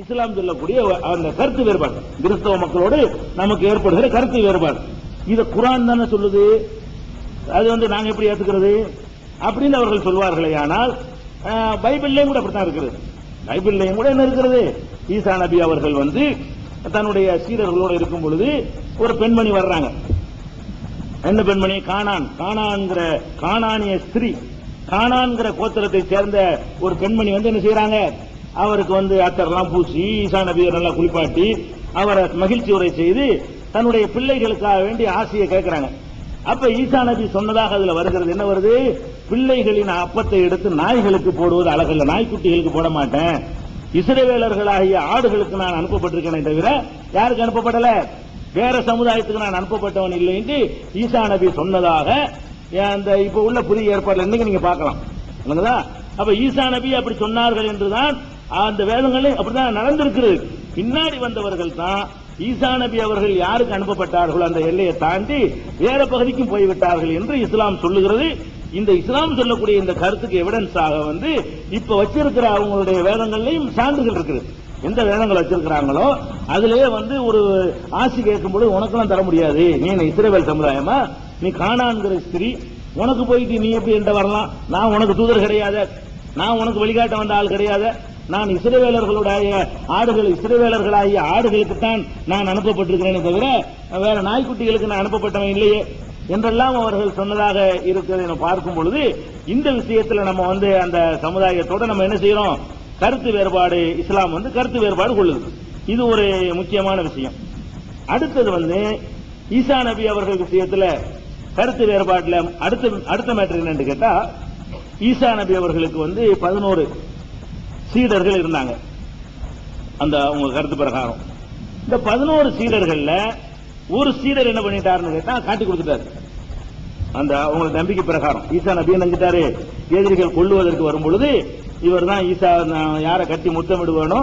இஸ்லாம் சொல்லக்கூடிய அந்த கருத்து வேறுபாடு, கிறிஸ்தவ மக்களோடு நமக்கு ஏற்படுகிற கருத்து வேறுபாடு. இத குர்ஆன் தானே சொல்லுது, அது நாங்க எப்படி ஏத்துக்கிறது அப்படின்னு அவர்கள் சொல்வார்களே. ஆனால் பைபிள்லயும் கூட அப்படித்தான் இருக்கிறது. பைபிள்லயும் கூட என்ன இருக்கிறது, ஈசா நபி அவர்கள் தன்னுடைய சீடர்களோடு இருக்கும் பொழுது ஒரு பெண்மணி வர்றாங்க. என்ன பெண்மணி? கானானிய ஸ்திரீ, கானான்கிற கோத்திரத்தை சேர்ந்த ஒரு பெண்மணி என்ன செய்யறாங்க, அவருக்கு அத்தர்லாம் பூசி ஈசா நபியை நல்லா குளிப்பாட்டி அவரை மகிழ்ச்சி உரை செய்து தன்னுடைய பிள்ளைகளுக்காக வேண்டி ஆசையை கேட்கிறாங்க. அப்ப ஈசா நபி சொன்னதாக அதுல வருகிறது, என்ன வருது, பிள்ளைகளின் அப்பத்தை எடுத்து நாய்களுக்கு போடுவது அழகல்ல, நாய்க்குட்டிகளுக்கு போட மாட்டேன், இஸ்ரவேலர்களாகிய ஆடுகளுக்கு நான் அனுப்பப்பட்டிருக்கேனே தவிர யாருக்கு அனுப்பப்படல, வேற சமுதாயத்துக்கு நான் அனுப்பப்பட்டவன் இல்லை என்று ஈசா நபி சொன்னதாக அந்த இப்ப உள்ள புதிய ஏற்பாடுல இன்னைக்கு நீங்க பார்க்கலாம். அப்ப ஈசா நபி அப்படி சொன்னார்கள் என்றுதான் அந்த வேதங்களே அப்படிதான் நடந்திருக்கிறது. பின்னாடி வந்தவர்கள் தான் ஈசா நபி அவர்கள் யாருக்கு அனுப்பப்பட்டார்களோ அந்த எல்லையை தாண்டி வேற பகுதிக்கும் போய்விட்டார்கள் என்று இஸ்லாம் சொல்லுகிறது. இந்த இஸ்லாம் சொல்லக்கூடிய இந்த கருத்துக்கு எவிடன்ஸாக இப்ப வச்சிருக்கிற அவங்களுடைய வேதங்கள்லயும் சான்றுகள் இருக்குது. எந்த வேதங்கள் வச்சிருக்கிறாங்களோ அதுலயே ஒரு ஆசி கேட்கும்போது உனக்கெல்லாம் தர முடியாது, நீ இஸ்ரவேல் சமுதாயமா, நீ கானான்கிற ஸ்திரீ, உனக்கு போயிட்டு நீ எப்படி என்ற வரலாம், நான் உனக்கு தூதர் கிடையாது, நான் உனக்கு வழிகாட்ட வந்த ஆள் கிடையாது, நான் இஸ்ரவேலர்களுடைய இஸ்ரவேலர்களாகிய ஆடுகளுக்குத்தான் நான் அனுப்பப்பட்டிருக்கிறேனே தவிர வேற நாய்க்குட்டிகளுக்கு நான் அனுப்பப்பட்டவன் இல்லையே என்றெல்லாம் அவர்கள் சொன்னதாக இருக்கிறது பார்க்கும் பொழுது இந்த விஷயத்தில் நம்ம அந்த சமுதாயத்தோட நம்ம என்ன செய்யறோம், கருத்து வேறுபாடு, இஸ்லாம் கருத்து வேறுபாடு கொள்ளுது. இது ஒரு முக்கியமான விஷயம். அடுத்தது ஈசா நபி அவர்கள் விஷயத்துல கருத்து வேறுபாடுல அடுத்த மேட்டர் என்னன்னு கேட்டா, ஈசா நபி அவர்களுக்கு 11 சீடர்கள் இருந்தாங்க. அந்த அவங்க கருத்து பிரகாரம் இந்த 11 சீடர்கள்ல ஒரு சீடர் என்ன பண்ணிட்டாருன்னு கேட்டா காட்டி கொடுத்துட்டாரு. அந்த அவங்களோட நம்பிக்கை பிரகாரம் ஈசா நபி நினைச்சிட்டாரு, எதிரிகள் கொள்ளுவதற்கு வரும் பொழுது இவர் தான் ஈசா, யாரை கட்டி முத்தமிடுவானோ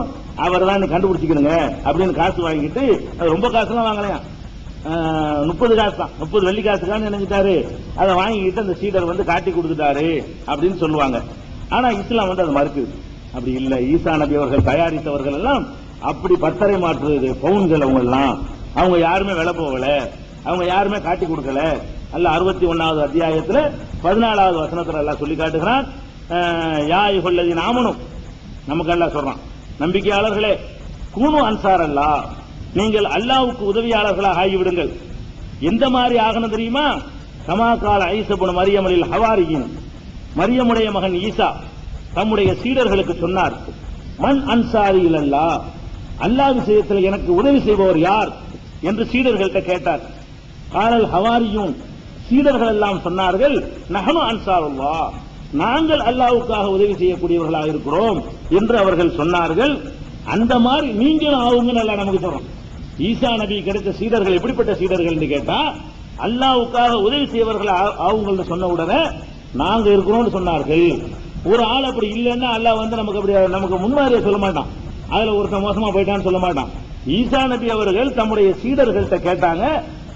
அவர் தான் கண்டுபிடிச்சிக்கணுங்க அப்படின்னு காசு வாங்கிட்டு, அது ரொம்ப காசுலாம் வாங்கலையா, 30 காசு தான், 30 வெள்ளி காசுக்கான்னு நினைச்சிட்டாரு. அதை வாங்கிட்டு அந்த சீடர் காட்டி கொடுத்துட்டாரு அப்படின்னு சொல்லுவாங்க. ஆனா இஸ்லாம் அது மறுக்குது. அப்படி இல்ல, ஈசா நபி அவர்கள் தயாரித்தவர்கள் எல்லாம் அப்படி பத்தரை மாற்றுறது பவுன்கள், அவங்க யாருமே விலை போகல, அவங்க யாருமே காட்டி கொடுக்கல. அல்ல 61வது அத்தியாயத்தில் 14வது வசனத்தில் எல்லாம் சொல்லி காட்டுகிறான், யா யுஹல்லதீன ஆமனு, நமக்கு அல்லாஹ் சொல்றான், நம்பிக்கையாளர்களே, கூனு அன்சார் அல்லாஹ், நீங்கள் அல்லாஹ்வுக்கு உதவியாளர்களாக ஆகிவிடுங்கள். எந்த மாதிரி ஆகணும் தெரியுமா, கமா கால ஈசா இப்னு மரியமில் ஹவாரியின், மரியமுடைய மகன் ஈசா தம்முடைய சீடர்களுக்கு சொன்னார், மன் அன்சாரி இலல்லாஹ், அல்லாஹ் விஷயத்தில் எனக்கு உதவி செய்பவர் யார் என்று சீடர்கள்ட்ட கேட்டார். காலல் ஹவாரியூன், சீடர்கள் எல்லாம் சொன்னார்கள், நஹனு அன்சாருல்லாஹ், நாங்கள் அல்லாஹ்வுக்காக உதவி செய்யக்கூடியவர்களாக இருக்கிறோம் என்று அவர்கள் சொன்னார்கள். அந்த மாதிரி நீங்களும் ஆகுங்கன்னு அல்லாஹ் நமக்கு சொல்றோம். ஈசா நபி கிடைத்த சீடர்கள் எப்படிப்பட்ட சீடர்கள் கேட்டா, அல்லாஹ்வுக்காக உதவி செய்வர்கள் ஆகுங்கள்னு சொன்ன உடனே நாங்க இருக்கிறோம் சொன்னார்கள். ஒரு ஆள் அப்படி இல்லைன்னா அல்லாஹ் நமக்கு முன்மாதிரியை சொல்ல மாட்டான், அதுல ஒருத்தன் மோசமா போயிட்டான்னு சொல்ல மாட்டான். ஈசா நபி அவர்கள் தம்முடைய சீடர்கள்ட்ட கேட்டாங்க,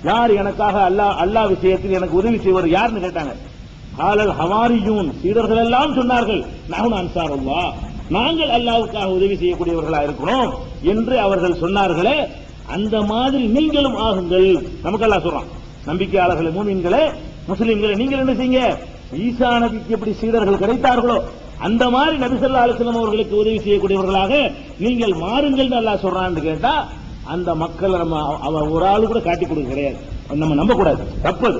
யார் எனக்காக அல்லாஹ் விஷயத்தில் எனக்கு உதவி செய்வர் யாருன்னு கேட்டாங்க. காலல் ஹவாரியூன், சீடர்கள் எல்லாம் சொன்னார்கள், நஹ்னு அன்சாருல்லாஹ், நாங்கள் அல்லாஹ்வுக்காக உதவி செய்யக்கூடியவர்களா இருக்கிறோம் என்று அவர்கள் சொன்னார்களே. அந்த மாதிரி நீங்களும் ஆகுங்கள், நமக்கு அல்லாஹ் சொல்றான், நம்பிக்கையாளர்களே, மூமின்களே, முஸ்லிம்களே, நீங்கள் என்ன செய்யுங்க, ஈசா நபிக்கு எப்படி சீடர்கள் கிடைத்தார்களோ அந்த மாதிரி நபி ஸல்லல்லாஹு அலைஹி வஸல்லம் அவர்களுக்கு உதவி செய்யக்கூடியவர்களாக நீங்கள் மாறுங்கள் அல்லாஹ் சொல்றான்னு கேட்டா, அந்த மக்கள் நம்ம ஒரு ஆளு கூட காட்டி கொடுக்க கிடையாது, நம்ம நம்ப கூடாது, தப்பது.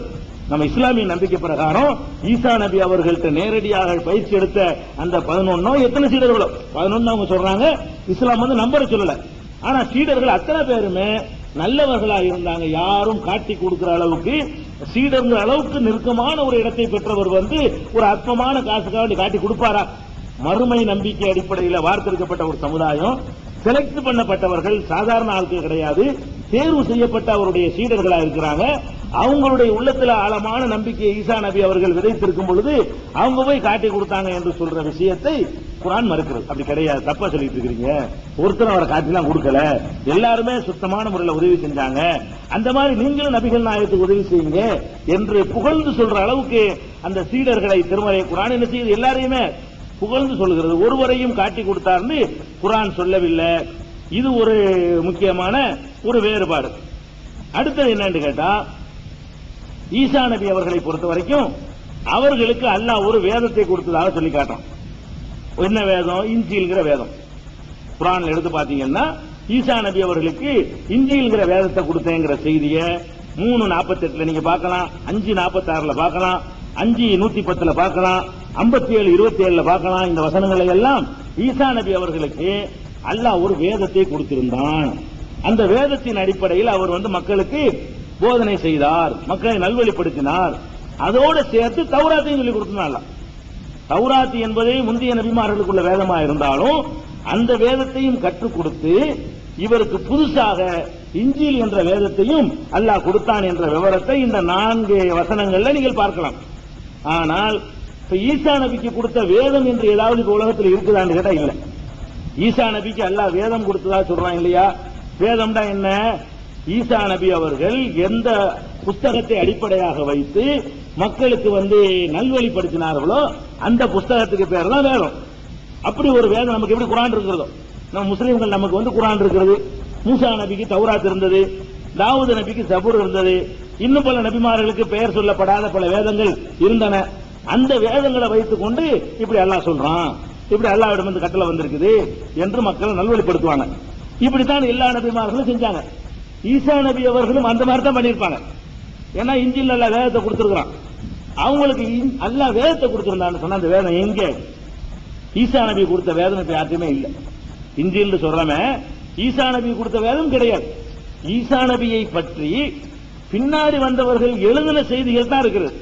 நம்ம இஸ்லாமிய நம்பிக்கை பிரகாரம் ஈசா நபி அவர்கள்ட்ட நேரடியாக பயிற்சி எடுத்த அந்த 11 எத்தனை சீடர்களோ 11 அவங்க சொல்றாங்க. இஸ்லாம் நம்பரை சொல்லல, ஆனா சீடர்கள் அத்தனை பேருமே நல்லவர்களாக இருந்தாங்க. யாரும் காட்டி கொடுக்கிற அளவுக்கு, சீடர்கள் அளவுக்கு நெருக்கமான ஒரு இடத்தை பெற்றவர் ஒரு அற்பமான காசுக்காக காட்டி கொடுப்பாரா? மறுமை நம்பிக்கை அடிப்படையில் வார்த்தெடுக்கப்பட்ட ஒரு சமுதாயம், செலக்ட் பண்ணப்பட்டவர்கள் சாதாரண ஆட்கள் கிடையாது, தேர்வு செய்யப்பட்ட அவருடைய சீடர்களா இருக்கிறாங்க. அவங்களுடைய உள்ளத்தில் ஆழமான நம்பிக்கையை ஈசா நபி அவர்கள் விதைத்திருக்கும் பொழுது அவங்க போய் காட்டி கொடுத்தாங்க என்று சொல்ற விஷயத்தை குர்ஆன் மறுக்கிறது. அப்படி கிடையாது, தப்பா சொல்லிட்டு இருக்கீங்க, ஒருத்தர் அவரை காட்டிலாம் கொடுக்கல, எல்லாருமே சுத்தமான முறையில் உதவி செஞ்சாங்க, அந்த மாதிரி நீங்களும் நபிகள் நாயகத்துக்கு உதவி செய்யுங்க என்று புகழ்ந்து சொல்ற அளவுக்கு அந்த சீடர்களை திருமறை குர்ஆன் என்ன செய்யுது, எல்லாரையுமே புகழ்ந்து சொல்கிறது. ஒருவரையும் காட்டி கொடுத்தார்னு குர்ஆன் சொல்லவில்லை. இது ஒரு முக்கியமான ஒரு வேறுபாடு. அடுத்தது என்னன்னு கேட்டா, ஈசா நபி அவர்களை பொறுத்த வரைக்கும் அவர்களுக்கு அல்லாஹ் ஒரு வேதத்தை கொடுத்ததாக சொல்லி காட்டுறான். என்ன வேதம்? இன்ஜீல்ங்கிற வேதம். குர்ஆன்ல எடுத்து பாத்தீங்கன்னா ஈசா நபி அவர்களுக்கு இன்ஜீல்ங்கிற வேதத்தை கொடுத்தேங்கிற செய்தியை 3:48 நீங்க பார்க்கலாம், 5:46 பார்க்கலாம், 5:110 பார்க்கலாம், 57:27 பார்க்கலாம். இந்த வசனங்களை எல்லாம் ஈசா நபி அவர்களுக்கு அல்லாஹ் ஒரு வேதத்தை கொடுத்திருந்தான். அந்த வேதத்தின் அடிப்படையில் அவர் மக்களுக்கு போதனை செய்தார், மக்களை நல்வழிப்படுத்தினார். அதோடு சேர்த்து தௌராத்தையும் சொல்லி கொடுத்தார். தௌராத் என்பதே முந்தைய நபிமார்களுக்குள்ள வேதமா இருந்தாலும் அந்த வேதத்தையும் கற்றுக் கொடுத்து இவருக்கு புதுசாக இன்ஜீல் என்ற வேதத்தையும் அல்லாஹ் கொடுத்தான் என்ற விவரத்தை இந்த 4 வசனங்கள்ல நீங்கள் பார்க்கலாம். ஆனால் ஈசா நபிக்கு கொடுத்த வேதம் என்று ஏதாவது உலகத்தில் இருக்குதான்னு கேட்டா இல்ல. ஈசா நபிக்கு அல்லாஹ் வேதம் கொடுத்ததா சொல்றான் இல்லையா? வேதம்டா என்ன? ஈசா நபி அவர்கள் எந்த புஸ்தகத்தை அடிப்படையாக வைத்து மக்களுக்கு நல்வழிப்படுத்தினார்களோ அந்த புஸ்தகத்துக்கு பேர் தான் வேதம். அப்படி ஒரு வேதம் நமக்கு எப்படி குர்ஆன் இருக்கிறதோ, நம்ம முஸ்லீம்கள் நமக்கு குர்ஆன் இருக்கிறது, மூசா நபிக்கு தௌராத் இருந்தது, தாவூது நபிக்கு ஜபூர் இருந்தது, இன்னும் பல நபிமார்களுக்கு பெயர் சொல்லப்படாத பல வேதங்கள் இருந்தன. அந்த வேதங்களை வைத்துக் கொண்டு இப்படி அல்லாஹ் சொல்றான், இப்படி அல்லாஹ்விடம் கட்டளை வந்திருக்குது என்று மக்கள் நல்வழிப்படுத்துவாங்க. இப்படித்தான் எல்லா நபிமார்களும் செஞ்சாங்க. ஈசா நபி அவர்களும் அந்த மாதிரி தான் பண்ணியிருப்பாங்க. ஏன்னா இன்ஜில் அல்லாஹ் வேதத்தை கொடுத்திருக்கிறான். அவங்களுக்கு அல்லாஹ் வேதத்தை கொடுத்திருந்தான்னு சொன்னா அந்த வேதம் எங்க? ஈசா நபி கொடுத்த வேதம் இப்ப யாருக்குமே இல்ல. இன்ஜில் சொல்றமே ஈசா நபி கொடுத்த வேதம் கிடையாது. ஈசா நபியை பற்றி பின்னாடி வந்தவர்கள் எழுதின செய்திகள் தான் இருக்கிறது.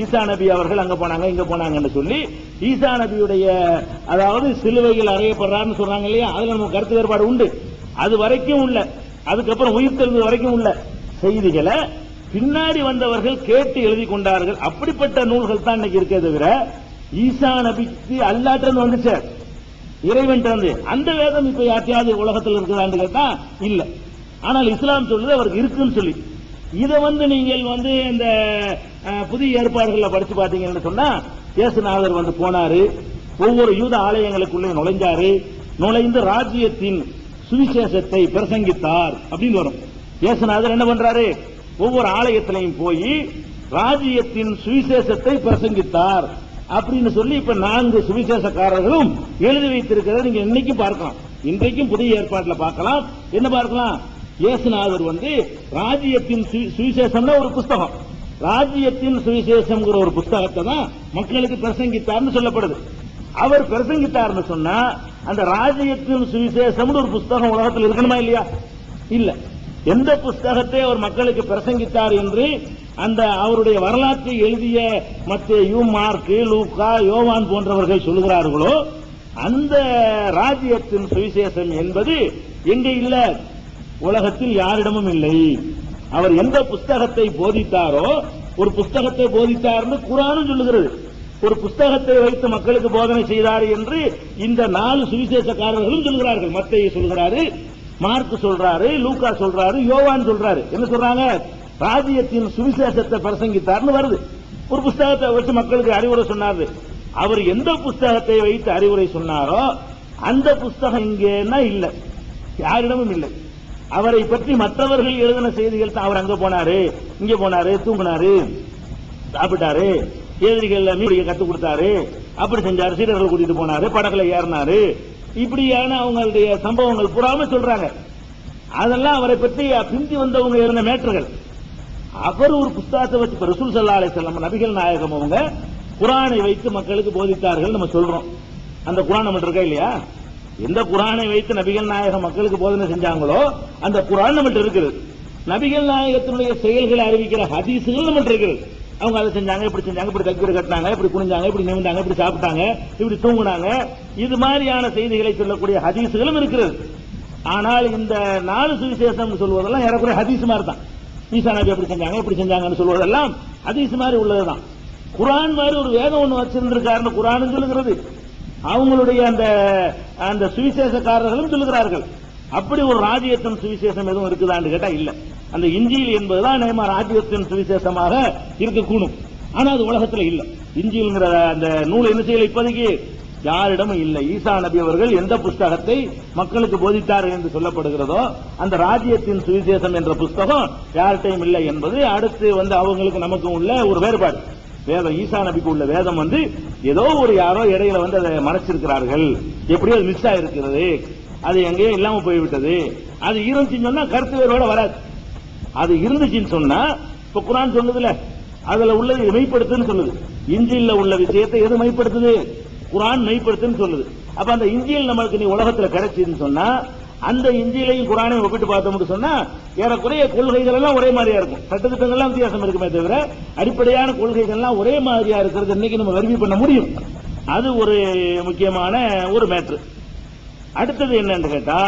ஈசா நபி அவர்கள் அங்க போனாங்க இங்க போனாங்கன்னு சொல்லி ஈசா நபியுடைய அதாவது சிலுவையில் அறையப்படுறாருன்னு சொல்றாங்க இல்லையா? அதுல நமக்கு கருத்து வேறுபாடு உண்டு. அது வரைக்கும் உள்ள, அதுக்கப்புறம் உயிர் தெழுந்தது வரைக்கும் உள்ள செய்திகளை பின்னாடி வந்தவர்கள் கேட்டு எழுதி கொண்டார்கள். அப்படிப்பட்ட நூல்கள் தான் இன்னைக்கு இருக்கே தவிர ஈசா நபிக்கு அல்லாஹ்ட்ட வந்துச்சு, இறைவன் அந்த வேதம் இப்ப யார்ட்டையாவது உலகத்தில் இருக்குதான்னு கேட்டா இல்ல. ஆனால் இஸ்லாம் சொல்லுது அவருக்கு இருக்குன்னு சொல்லி. இதை நீங்கள் இந்த புதிய ஏற்பாடுகளை படிச்சு பாத்தீங்கன்னு சொன்னா இயேசுநாதர் போனாரு, ஒவ்வொரு யூத ஆலயங்களுக்குள்ளே நுழைஞ்சாரு, நுழைந்து ராஜ்யத்தின் சுவிசேஷத்தை பிரசங்கித்தார் அப்படின்னு வரும். இயேசுநாதர் என்ன பண்றாரு? ஒவ்வொரு ஆலயத்திலையும் போய் ராஜ்யத்தின் சுவிசேஷத்தை பிரசங்கித்தார் அப்படின்னு சொல்லி இப்ப 4 சுவிசேஷக்காரர்களும் எழுதி வைத்திருக்கிறத நீங்க இன்னைக்கு பார்க்கலாம். இன்றைக்கும் புதிய ஏற்பாட்டில் பார்க்கலாம். என்ன பார்க்கலாம்? இயேசுநாதர் ராஜ்யத்தின் சுவிசேஷம்னா ஒரு புஸ்தகம், ராஜ்யத்தின் சுவிசேஷம் ஒரு புஸ்தகத்தை தான் மக்களுக்கு பிரசங்கித்தார்னு சொல்லப்படுது. அவர் பிரசங்கித்தார்னு சொன்னா அந்த ராஜ்யத்தின் சுவிசேஷம் ஒரு புஸ்தகம் உலகத்தில் இருக்கணுமா இல்லையா? இல்ல. எந்த புஸ்தகத்தை அவர் மக்களுக்கு பிரசங்கித்தார் என்று அந்த அவருடைய வரலாற்றை எழுதிய மத்தேயு, மார்க், லூக்கா, யோவான் போன்றவர்கள் சொல்லுகிறார்களோ அந்த ராஜ்யத்தின் சுவிசேஷம் என்பது எங்க இல்ல? உலகத்தில் யாரிடமும் இல்லை. அவர் எந்த புஸ்தகத்தை போதித்தாரோ, ஒரு புஸ்தகத்தை போதித்தார்னு குர்ஆனும் சொல்லுகிறது. ஒரு புஸ்தகத்தை வைத்து மக்களுக்கு போதனை செய்தார் என்று இந்த 4 சுவிசேஷக்காரர்களும் சொல்கிறார்கள். மத்தேயு சொல்கிறாரு, மார்க் சொல்றாரு, லூக்கா சொல்றாரு, யோவான் சொல்றாரு. என்ன சொல்றாங்க? ராஜ்யத்தின் சுவிசேஷத்தை பிரசங்கித்தார்னு வருது. ஒரு புஸ்தகத்தை வச்சு மக்களுக்கு அறிவுரை சொன்னாரு. அவர் எந்த புஸ்தகத்தை வைத்து அறிவுரை சொன்னாரோ அந்த புஸ்தகம் இங்கேன்னா இல்ல, யாரிடமும் இல்லை. அவரை பற்றி மற்றவர்கள் எழுதின செய்திகள் தான். அவர் அங்க போனாரு, இங்க போனாரு, தூங்கினாரு, சாப்பிட்டாரு, எதிரிகள் மீடிய கத்துக் கொடுத்தாரு, அப்படி செஞ்சாரு, சீடர்கள் கூட்டிட்டு போனாரு, படகுல ஏறினாரு, இப்படியான அவங்களுடைய சம்பவங்கள் புறாம சொல்றாங்க. அதெல்லாம் அவரை பற்றி பிந்தி வந்தவங்க இருந்த மேட்டர்கள். அவர் ஒரு புஸ்தகத்தை வச்சு ரசூல் ஸல்லல்லாஹு அலைஹி வஸல்லம் நபிகள் நாயகம் அவங்க குர்ஆனை வைத்து மக்களுக்கு போதித்தார்கள் நம்ம சொல்றோம். அந்த குர்ஆன் நம்ம இருக்கா இல்லையா? எந்த குர்ஆனை வைத்து நபிகள் நாயகம் மக்களுக்கு போதனை செஞ்சாங்களோ அந்த குர்ஆன் நம்மகிட்ட இருக்குது. நபிகள் நாயகத்தினுடைய செயல்களை அறிவிக்கிற ஹதீசுகள் நம்மகிட்ட இருக்குது. அவங்க அதை செஞ்சாங்க, இப்படி செஞ்சாங்க, இப்படி தக்பீர் கட்டினாங்க, இப்படி குனிஞ்சாங்க, இப்படி நிமிந்தாங்க, இப்படி சாப்பிட்டாங்க, இப்படி தூங்குனாங்க, இது மாதிரியான செய்திகளை சொல்லக்கூடிய ஹதீசுகளும் இருக்கிறது. ஆனால் இந்த 4 சுவிசேஷம் சொல்வதெல்லாம் ஏறக்குறைய ஹதீஸ் மாதிரி தான். ஈசா நபி எப்படி செஞ்சாங்க, இப்படி செஞ்சாங்கன்னு சொல்வதெல்லாம் ஹதீஸ் மாதிரி உள்ளதுதான். குர்ஆன் மாதிரி ஒரு வேதம் ஒன்று வச்சிருந்திருக்காருன்னு குர்ஆனும் சொல்லுகிறது, அவங்களுடைய அந்த சுவிசேஷக்காரர்களும் சொல்லுகிறார்கள். அப்படி ஒரு ராஜ்யத்தின் சுவிசேஷம் எதுவும் இருக்குதான்னு கேட்டா இல்ல. அந்த இன்ஜீல் என்பதுதான் நேமா ராஜ்யத்தின் சுவிசேஷமாக இருக்கக்கூடும். ஆனா அது உலகத்தில் இல்ல. இன்ஜீல்ங்கிற அந்த நூல் என்ன செய்யல, இப்போதைக்கு யாரிடமும் இல்லை. ஈசா நபி அவர்கள் எந்த புஸ்தகத்தை மக்களுக்கு போதித்தார் என்று சொல்லப்படுகிறதோ அந்த ராஜ்யத்தின் சுவிசேஷம் என்ற புஸ்தகம் யார்கிட்டையும் இல்லை என்பது அடுத்து அவங்களுக்கு நமக்கு உள்ள ஒரு வேறுபாடு. வேதம் ஈசா நபிக்கு உள்ள வேதம் ஏதோ ஒரு யாரோ இடையில அதை மறைச்சிருக்கிறார்கள், எப்படியோ அது மிஸ் ஆயிருக்கிறது, அது எங்கேயோ இல்லாம போய்விட்டது. அது இருந்துச்சுன்னு சொன்னா கருத்து வேறுபாடு வராது. அது இருந்துச்சுன்னு சொன்னா இப்ப குர்ஆன் சொல்லுதுல அதுல உள்ளது மெய்ப்படுத்துன்னு சொல்லுது. இஞ்சில்ல உள்ள விஷயத்தை எது மெய்ப்படுத்துது? குர்ஆன் மெய்ப்படுத்துன்னு சொல்லுது. அப்ப அந்த இஞ்சில் நம்மளுக்கு நீ உலகத்துல கிடைச்சுன்னு சொன்னா அந்த இஞ்சிலையும் குர்ஆனையும் ஒப்பிட்டு பார்த்தோம்னு சொன்னா ஏறக்குறைய கொள்கைகள் எல்லாம் ஒரே மாதிரியா இருக்கும். சட்டத்திட்டங்கள்லாம் வித்தியாசம் இருக்குமே தவிர அடிப்படையான கொள்கைகள் எல்லாம் ஒரே மாதிரியா இருக்கிறது இன்னைக்கு நம்ம வெரிஃபை பண்ண முடியும். அது ஒரு முக்கியமான ஒரு மேட்ரு. அடுத்தது என்னன்னு கேட்டா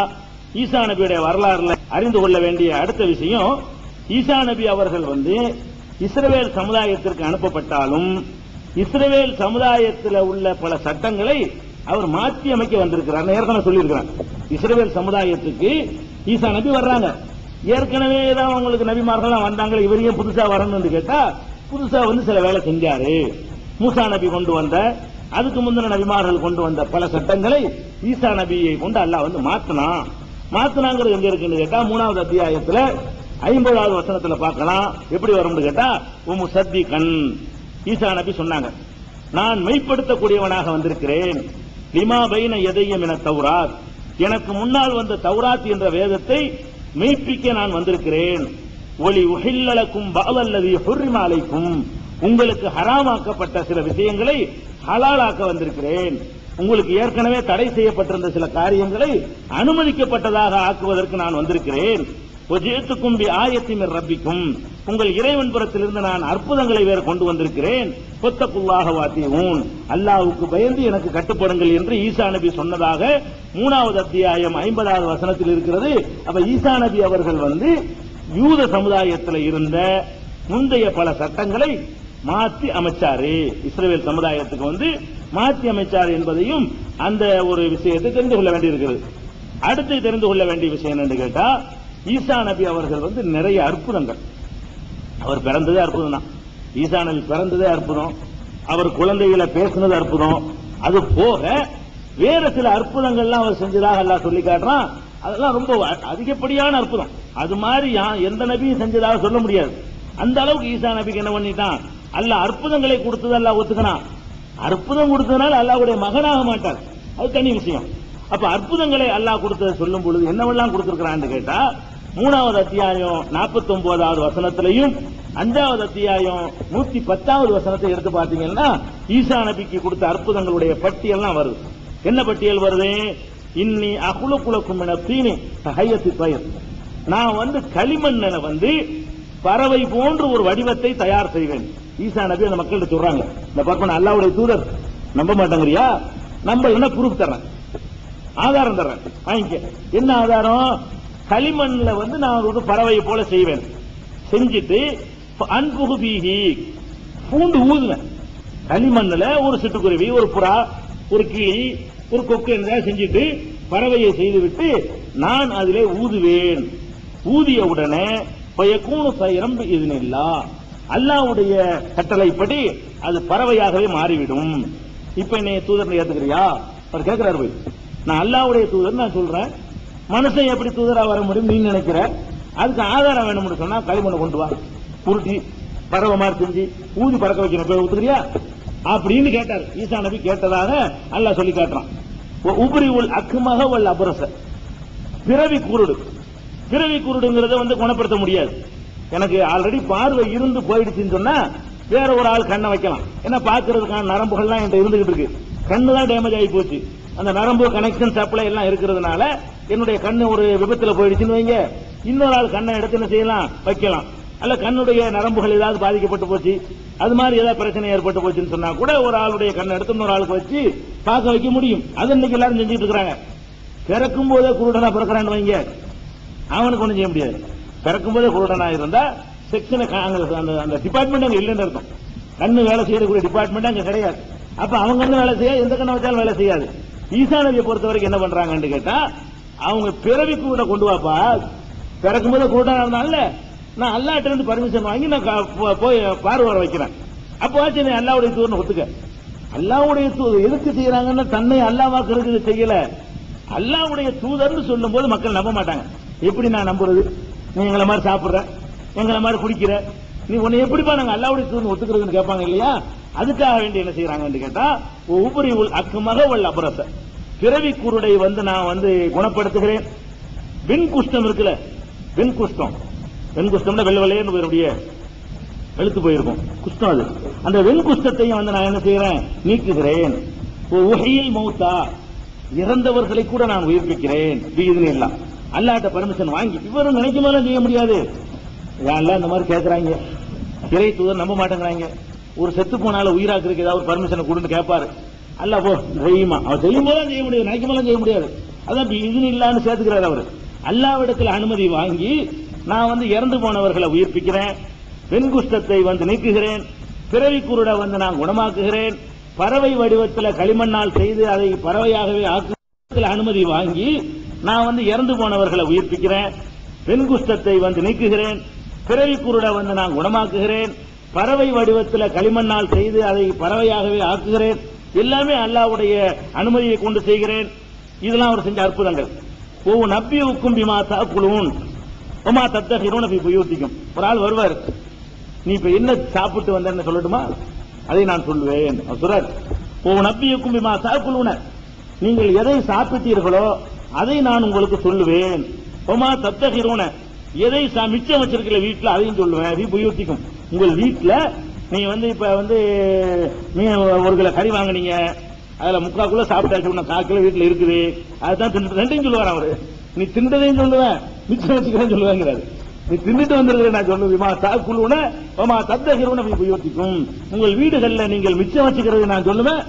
ஈசா நபியுடைய வரலாறுல அறிந்து கொள்ள வேண்டிய அடுத்த விஷயம், ஈசா நபி அவர்கள் இஸ்ரவேல் சமுதாயத்திற்கு அனுப்பப்பட்டாலும் இஸ்ரவேல் சமுதாயத்தில் உள்ள பல சட்டங்களை அவர் மாற்றி அமைக்க வந்திருக்கிறார். ஏற்கனவே சொல்லியிருக்கிறார். இஸ்ரவேல் சமுதாயத்துக்கு ஈசா நபி வர்றாங்க. ஏற்கனவே தான் அவங்களுக்கு நபிமார்கள் வந்தாங்க, இவரையும் புதுசா வரணும்னு கேட்டா புதுசா சில வேலை செஞ்சாரு. மூசா நபி கொண்டு வந்த அதுக்கு முந்தின நபிமார்கள் கொண்டு வந்த பல சட்டங்களை ஈசா நபியை கொண்டு அல்லாஹ் மாத்தினாங்கிறது எங்க இருக்குன்னு கேட்டா 3வது அத்தியாயத்துல 50வது வசனத்துல பார்க்கலாம். எப்படி வரும்னு கேட்டா முஸத்திகன் ஈசா நபி சொன்னாங்க, நான் மெய்ப்படுத்தக்கூடியவனாக வந்திருக்கிறேன். லிமா பைன யதைய மின தௌராத், எனக்கு முன்னால் வந்த தௌராத் என்ற வேதத்தை மெய்ப்பிக்க நான் வந்திருக்கிறேன். ஒலி உஹில்லலக்கும் பஅலல்லதி ஹுர்ரிம அலைக்கும், உங்களுக்கு ஹராமாக்கப்பட்ட சில விஷயங்களை ஹலாலாக்க வந்திருக்கிறேன். உங்களுக்கு ஏற்கனவே தடை செய்யப்பட்டிருந்த சில காரியங்களை அனுமதிக்கப்பட்டதாக ஆக்குவதற்கு நான் வந்திருக்கிறேன். ஒஜித்துக்கும் பி ஆயத்தின் ரப்பிக்கும், உங்கள் இறைவன் புறத்திலிருந்து நான் அற்புதங்களை வேறு கொண்டு வந்திருக்கிறேன். பொத்தக்குள்ளாக வாத்தியூன், அல்லாஹ்வுக்கு பயந்து எனக்கு கட்டுப்படுங்கள் என்று ஈசா நபி சொன்னதாக 3வது அத்தியாயம் 50வது வசனத்தில் இருக்கிறது. அப்ப ஈசா நபி அவர்கள் யூத சமுதாயத்தில் இருந்த முந்தைய பல சட்டங்களை மாற்றி அமைச்சாரு, இஸ்ரவேல் சமுதாயத்துக்கு மாற்றி அமைச்சார் என்பதையும் அந்த ஒரு விஷயத்தை தெரிந்து கொள்ள வேண்டியிருக்கிறது. அடுத்து தெரிந்து கொள்ள வேண்டிய விஷயம் என்னன்னு கேட்டா ஈசா நபி அவர்கள் நிறைய அற்புதங்கள், அவர் பிறந்ததே அற்புதம் தான். ஈசா நபி பிறந்ததே அற்புதம், அவர் குழந்தைகளை பேசினது அற்புதம். அது போக வேற சில அற்புதங்கள்லாம் அவர் செஞ்சதாக அல்லாஹ் சொல்லி காட்டுறான். அதெல்லாம் ரொம்ப அதிகப்படியான அற்புதம். அது மாதிரி எந்த நபியும் செஞ்சதாக சொல்ல முடியாது. அந்த அளவுக்கு ஈசா நபிக்கு என்ன பண்ணிட்டான், அல்லாஹ் அற்புதங்களை கொடுத்தது அல்லாஹ் ஒத்துக்கினான். அற்புதம் கொடுத்ததுனால அல்லாஹ்வுடைய மகனாக மாட்டார், அது தனி விஷயம். அப்ப அற்புதங்களை அல்லாஹ் கொடுத்ததை சொல்லும் பொழுது என்னவெல்லாம் கொடுத்திருக்கிறான்னு கேட்டா 3வது அத்தியாயம் 49வது வசனத்திலையும் 5வது அத்தியாயம் 110வது வசனத்தை எடுத்து பார்த்தீங்கன்னா ஈசா நபிக்கு கொடுத்த அற்புதங்களுடைய பட்டியல்லாம் வருது. என்ன பட்டியல் வருது? இன்னி அகுலகுலக்கும் என தீனி தஹையத்தி தயர், நான் களிமண்ணில பறவை போன்ற ஒரு வடிவத்தை தயார் செய்வேன். ஈசா நபி அந்த மக்கள்கிட்ட சொல்றாங்க, இந்த பார்ப்பன அல்லாஹ்வுடைய தூதர், நம்ப மாட்டேங்கிறியா? நம்ப என்ன ப்ரூஃப் தர்றேன், ஆதாரம் தர்றேன், வாங்கிக்க. என்ன ஆதாரம்? களிமண்ல நான் ஒரு பறவையை போல செய்வேன், செஞ்சுட்டு அன்புகு பீஹி பூண்டு ஊதுவேன். களிமண்ணுல ஒரு சிட்டுக்குருவி, ஒரு புறா, ஒரு கிளி, ஒரு கொக்கு என்றால் செஞ்சுட்டு பறவையை செய்துவிட்டு நான் அதிலே ஊதுவேன். ஊதிய உடனே பயக்கூணு சைரம் இதுனில்லா, அல்லாஹ்வுடைய கட்டளைப்படி அது பறவையாகவே மாறிவிடும். இப்ப என்னை தூதர் ஏத்துக்கிறியா? அவர் கேட்கிறாரு போய், நான் அல்லாஹ்வுடைய தூதர் நான் சொல்றேன், மனுஷன் எப்படி தூதரா வர முடியும் நீ நினைக்கிற? அதுக்கு ஆதாரம் வேணும்னு சொன்னா களிமண்ணை கொண்டு வா, உருட்டி பறவை மாதிரி செஞ்சு ஊதி பறக்க வைக்கணும், போய் ஒத்துக்கிறியா அப்படின்னு கேட்டார். ஈசா நபி கேட்டதாக அல்லாஹ் சொல்லி காட்டுறான். உபரி உல் அக்குமக வல் அபரச, பிறவி குருடு. பிறவி குருடுங்கிறத குணப்படுத்த முடியாது. எனக்கு ஆல்ரெடி பார்வை இருந்து போயிடுச்சுன்னு சொன்னா வேற ஒரு ஆள் கண்ணை வைக்கலாம். ஏன்னா பாக்குறதுக்கான நரம்புகள்லாம் என்கிட்ட இருந்துகிட்டு இருக்கு, கண்ணு தான் டேமேஜ் ஆகி போச்சு. அந்த நரம்பு கனெக்ஷன் சப்ளை எல்லாம் இருக்கிறதுனால என்னுடைய கண்ணு ஒரு விபத்துல போயிடுச்சுன்னு வைங்க, இன்னொரு ஆள் கண்ணை எடுத்து என்ன செய்யலாம், வைக்கலாம். அல்ல கண்ணுடைய நரம்புகள் ஏதாவது பாதிக்கப்பட்டு போச்சு, அது மாதிரி ஏதாவது பிரச்சனை ஏற்பட்டு போச்சுன்னு சொன்னா கூட ஒரு ஆளுடைய கண்ணை எடுத்து இன்னொரு ஆளுக்கு வச்சு பார்க்க வைக்க முடியும். அது இன்னைக்கு எல்லாரும் செஞ்சுட்டு இருக்காங்க. பிறக்கும் போதே குருடனா பிறக்கிறான்னு வைங்க, அவனுக்கு ஒண்ணும் செய்ய முடியாது. பிறக்கும் போதே குருடனா இருந்தா செக்ஷன் அந்த டிபார்ட்மெண்ட் அங்க இல்லைன்னு இருக்கும். கண்ணு வேலை செய்யக்கூடிய டிபார்ட்மெண்ட் அங்க கிடையாது. அப்ப அவங்க கண்ணு வேலை செய்யாது, எந்த கண்ணை வச்சாலும் வேலை செய்யாது. ஈசா நபியை பொறுத்த வரைக்கும் என்ன பண்றாங்கன்னு கேட்டா, அவங்க பிறவி கூட கொண்டு வாப்பா, பிறக்கும் போது குருடனா இருந்தால நான் அல்லாஹ்ட்ட இருந்து பர்மிஷன் வாங்கி நான் போய் பார்வை வைக்கிறேன், அப்போ நீ அல்லாஹ்வுடைய தூதர்னு ஒத்துக்க. அல்லாஹ்வுடைய தூதர் எதுக்கு செய்யறாங்கன்னா தன்னை அல்லாஹ்வாக்குறதுக்கு செய்யல. அல்லாஹ்வுடைய தூதர்னு சொல்லும் போது மக்கள் நம்ப மாட்டாங்க. எப்படி நான் நம்புறது? நீ எங்களை மாதிரி சாப்பிடுற, எங்களை மாதிரி குடிக்கிற, நீ உன்னை எப்படிப்பா நாங்க அல்லாஹ்வுடைய தூதர் ஒத்துக்கிறதுன்னு கேட்பாங்க இல்லையா? அதுக்காக வேண்டி என்ன செய்யறாங்கன்னு கேட்டா, ஒவ்வொரு அக்குமக உள்ள அபரச பிறவி குருடை நான் குணப்படுத்துகிறேன். வெண் குஷ்டம் இருக்குல்ல, வெண் குஷ்டம், வெண் குஷ்டம்னா வெள்ள வெள்ளையன்னு போயிருடைய வெளுத்து போயிருக்கும் குஷ்டம். அது அந்த வெண் குஷ்டத்தையும் நான் என்ன செய்யறேன்? நீக்குகிறேன். உஹியில் மௌத்தா இறந்தவர்களை கூட நான் உயிர்ப்பிக்கிறேன். எல்லாம் அல்லாஹ்ட்ட பர்மிஷன் வாங்கி. இவரும் நினைக்கும் போதெல்லாம் செய்ய முடியாது. யாரெல்லாம் இந்த மாதிரி கேட்கறாங்க, இறை தூதர் நம்ப மாட்டேங்கிறாங்க. ஒரு செத்து போனால உயிராக்குறதுக்கு ஏதாவது ஒரு பர்மிஷனை கொடுன்னு கேட்பாரு. அல்லாஹ் போ தைரியமா அவர் செய்யும் போதெல்லாம் செய்ய முடியாது, நினைக்கும் போதெல்லாம் செய்ய முடியாது. அதான் இது இல்லான்னு சேர்த்துக்கிறார் அவர். அல்லாஹ்விடத்தில் அனுமதி வாங்கி நான் இறந்து போனவர்களை உயிர்ப்பிக்கிறேன், வெண்குஷ்டத்தை நீக்குகிறேன், பிறவி குருட நான் குணமாக்குகிறேன், பறவை வடிவத்தில் களிமண்ணால் செய்து அதை பறவையாகவே ஆக்கு அனுமதி வாங்கி நான் இறந்து போனவர்களை உயிர்ப்பிக்கிறேன், வெண்குஷ்டத்தை நீக்குகிறேன், பிறவி குருட நான் குணமாக்குகிறேன், பறவை வடிவத்தில் களிமண்ணால் செய்து அதை பறவையாகவே ஆக்குகிறேன். எல்லாமே அல்லாஹ்வுடைய அனுமதியை கொண்டு செய்கிறேன். இதெல்லாம் அவர் செஞ்ச அற்புதங்கள். ஒவ்வொரு நபியுக்கும் பிமா தாக்குலூன் உமா தத்தஹிரூன ஃபீ புயூத்திக்கும். ஒரு ஆள் வருவார், நீ இப்ப என்ன சாப்பிட்டு வந்தேன்னு சொல்லட்டுமா? அதை நான் சொல்லுவேன். சொல்றார், ஒவ்வொரு நபியுக்கும் பிமா தாக்குலூன, நீங்கள் எதை சாப்பிட்டீர்களோ அதை நான் உங்களுக்கு சொல்லுவேன். உமா தத்தஹிரூன, எதை மிச்சம் வச்சிருக்கல வீட்டுல அதையும் சொல்லுவேன். ஃபீ புயூத்திக்கும், உங்கள் வீட்டுல நீ இப்ப ஒரு கிலோ கறி வாங்கினீங்க, அதுல 3/4 கிலோ சாப்பிட்டாச்சு, 4 கிலோ வீட்டுல இருக்குது, அதுதான் ரெண்டையும் சொல்லுவார் அவரு. நீ தின்றதையும் சொல்லுவேன், மிச்சம் வச்சுக்கிறேன்னு சொல்லுவாங்கிறாரு. நீ தின்னுட்டு வந்திருக்கிற நான் சொல்லுவேன். தாக்குழுன தத்தகிருவன உபயோகிக்கும், உங்கள் வீடுகள்ல நீங்கள் மிச்சம் வச்சுக்கிறது நான் சொல்லுவேன்.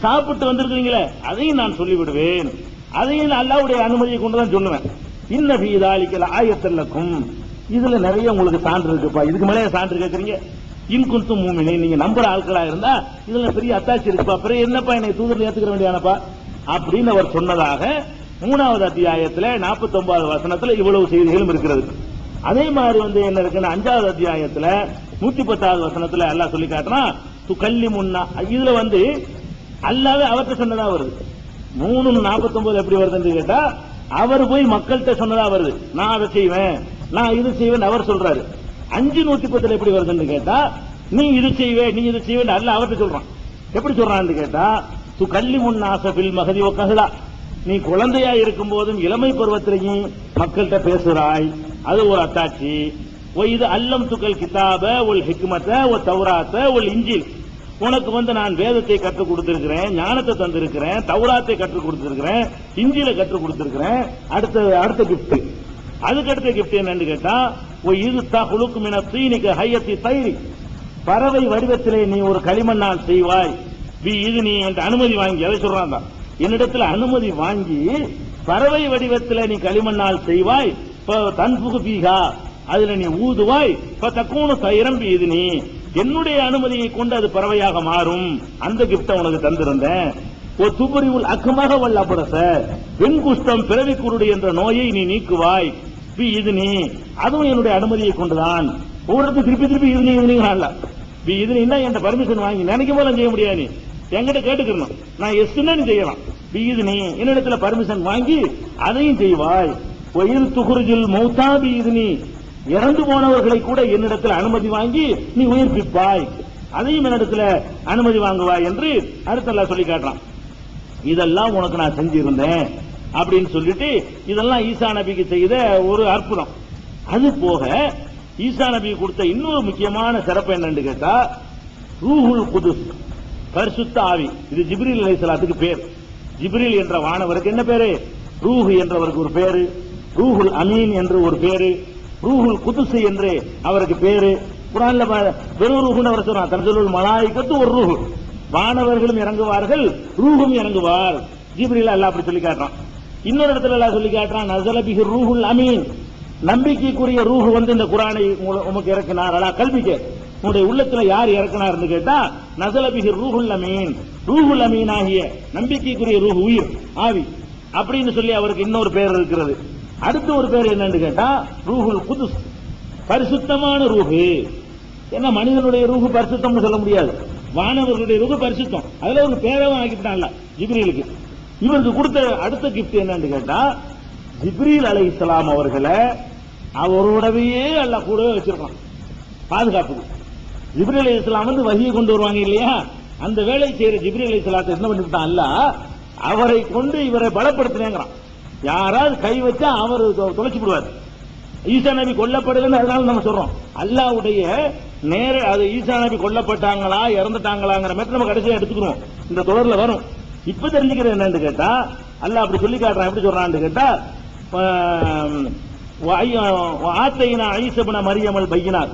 சாப்பிட்டு வந்திருக்கீங்களே அதையும் நான் சொல்லிவிடுவேன். அதையும் அல்லாஹ்வுடைய அனுமதியை கொண்டுதான் சொல்லுவேன். இன்ன ஃபீ ذلك ஆயத்தல்லக்கும், இதுல நிறைய உங்களுக்கு சான்று இருக்குப்பா. இதுக்கு மேலே சான்று கேட்கறீங்க. இன் குன்தும் மூமினீன், நீங்க நம்புற ஆட்களா இருந்தா இதுல பெரிய அத்தாட்சி இருக்குப்பா, பிறகு என்னப்பா என்னை தூதர்ல ஏத்துக்கிற வேண்டியானப்பா அப்படின்னு அவர் சொன்னதாக 3வது அத்தியாயத்துல 49வது வசனத்துல இவ்வளவு செய்திகளும் இருக்கிறது. அதே மாதிரி என்ன இருக்குன்னா 5வது அத்தியாயத்துல 110வது வசனத்துல அல்லாஹ் சொல்லி காட்டுறான், துகல்லி முன்னா. இதுல அல்லாஹ்வே அவர்கிட்ட சொன்னதா வருது. 3:49 எப்படி வருதுன்னு கேட்டா, அவர் போய் மக்கள்கிட்ட சொன்னதா வருது. நான் அதை செய்வேன், நான் இது செய்வேன் அவர் சொல்றாரு. 5:110 எப்படி வருதுன்னு கேட்டா, நீ இது செய்வே, நீ இது செய்வே அல்லாஹ் அவர்கிட்ட சொல்றான். எப்படி சொல்றான்னு கேட்டா, துகல்லி முன்னாஸ பில் மஹதி வ கஹலா, நீ குழந்தையா இருக்கும் போதும் இளமை பருவத்திலையும் மக்கள்கிட்ட பேசுறாய், அது ஒரு அத்தாட்சி. இது அல்லம் துக்கல் கிதாப ஒல் ஹிக்மத ஒ தௌராத்த ஒல் இஞ்சில், உனக்கு நான் வேதத்தை கற்றுக் கொடுத்திருக்கிறேன், ஞானத்தை தந்திருக்கிறேன், தௌராத்தை கற்றுக் கொடுத்திருக்கிறேன், இஞ்சில கற்றுக் கொடுத்திருக்கிறேன். அடுத்த கிஃப்ட், அதுக்கு அடுத்த கிஃப்ட் என்னன்னு கேட்டா, இது தகுலுக்கு மின தீனிக்கு ஹையத்தி தைரி, பறவை வடிவத்திலே நீ ஒரு களிமண்ணால் செய்வாய். இது நீ என்ற அனுமதி வாங்கி, அதை சொல்றான், என்னிடத்துல அனுமதி வாங்கி பறவை வடிவத்தில் நீ களிமண்ணால் செய்வாய். தன்புகு பீகா, அதுல நீ ஊதுவாய். தக்கூணு தைரம் இது நீ என்னுடைய அனுமதியை கொண்டு அது பறவையாக மாறும். அந்த கிஃப்ட உனக்கு தந்திருந்தேன். ஒரு துபரிவுல் அக்கமாக வல்ல அபரச, வெண்குஷ்டம் பிறவி குருடு என்ற நோயை நீ நீக்குவாய். இது நீ அதுவும் என்னுடைய அனுமதியை கொண்டுதான். ஒவ்வொருத்தரும் திருப்பி இது நீ என்ற பர்மிஷன் வாங்கி நினைக்கும் போல செய்ய முடியாது. நீ என்கிட்ட கேட்டுக்கணும், நான் எஸ்னா நீ செய்யலாம். இது நீ என்னிடத்துல பர்மிஷன் வாங்கி அதையும் செய்வாய். ஒயில் துகுருஜில் மௌத்தாபி, இது நீ இறந்து போனவர்களை கூட என்னிடத்தில் அனுமதி வாங்கி நீ உயிர்ப்பிப்பாய், அதையும் என்னிடத்துல அனுமதி வாங்குவாய் என்று அடுத்தெல்லாம் சொல்லி காட்டுறான். இதெல்லாம் உனக்கு நான் செஞ்சிருந்தேன் அப்படின்னு சொல்லிட்டு, இதெல்லாம் ஈசா நபிக்கு செய்த ஒரு அற்புதம். அது போக ஈசா நபி கொடுத்த இன்னொரு முக்கியமான சிறப்பு என்னன்னு கேட்டா, ரூஹுல் குதுஸ், பரிசுத்த ஆவி. இது ஜிப்ரீல் அலைஹிஸ்ஸலாத்துக்கு பேர். ஜிப்ரீல் என்ற வானவருக்கு என்ன பேரு? ரூஹ் என்றவருக்கு ஒரு பேரு, ரூஹுல் அமீன் என்று ஒரு பேரு, ரூஹுல் குதுஸ் என்று அவருக்கு பேரு. குர்ஆன்ல வெறும் ரூஹ்னு அவர் சொல்றான். தன்சலுல் மலாயிகத்து ஒரு ரூஹ், வானவர்களும் இறங்குவார்கள், ரூஹும் இறங்குவார். ஜிப்ரீல் அல்லாஹ் அப்படி சொல்லி காட்டுறான். இன்னொரு இடத்துல அல்லாஹ் சொல்லி காட்டுறான், நஸல பிஹி ரூஹுல் அமீன், நம்பிக்கைக்குரிய ரூஹ் இந்த குர்ஆனை உமக்கு இறக்கினார். அலா கல்பிக்க, உன்னுடைய உள்ளத்துல யார் இறக்கினார்னு கேட்டா, நஸல பிஹி ரூஹுல் அமீன், ரூஹுல் அமீன் ஆகிய நம்பிக்கைக்குரிய ரூஹ், உயிர், ஆவி அப்படின்னு சொல்லி அவருக்கு இன்னொரு பேர் இருக்கிறது. அடுத்த ஒரு பேர் என்னன்னு கேட்டா, ரூஹுல் குதுஸ், பரிசுத்தமான ரூஹு. ஏன்னா மனிதனுடைய ரூஹு பரிசுத்தம்னு சொல்ல முடியாது. வானவர்களுடைய ரூஹு பரிசுத்தம். அதுல ஒரு பேரவும் ஆக்கிட்டான்ல ஜிப்ரீலுக்கு. இவருக்கு கொடுத்த அடுத்த கிஃப்ட் என்னன்னு கேட்டா, ஜிப்ரீல் அலைஹிஸ்ஸலாம் அவர்களை அவரோடவே அல்லாஹ் கூடவே வச்சிருக்கான் பாதுகாப்புக்கு. ஜிப்ரீல் அலைஹிஸ்ஸலாம் வந்து வஹியை கொண்டு வருவாங்க இல்லையா, அந்த வேலை செய்யற ஜிப்ரீல் அலைஹிஸ்ஸலாத்தை என்ன பண்ணிவிட்டான் அல்லாஹ், அவரை கொண்டு இவரை பலப்படுத்தினேங்கிறான். யாராவது கை வச்சா அவர் தொலைச்சு விடுவார். ஈசா நபி கொல்லப்படலன்னு அதனால நம்ம சொல்றோம். அல்லாஹ்வுடைய நேர அது ஈசா நபி கொல்லப்பட்டாங்களா இறந்துட்டாங்களாங்கிற மாதிரி நம்ம கடைசியா எடுத்துக்கிறோம், இந்த தொடர்ல வரும். இப்ப தெரிஞ்சுக்கிறது என்னன்னு கேட்டா, அல்லாஹ் அப்படி சொல்லி காட்டுறான். எப்படி சொல்றான்னு கேட்டா, ஆத்தைனா ஈசபுன மரியமல் பையினார்,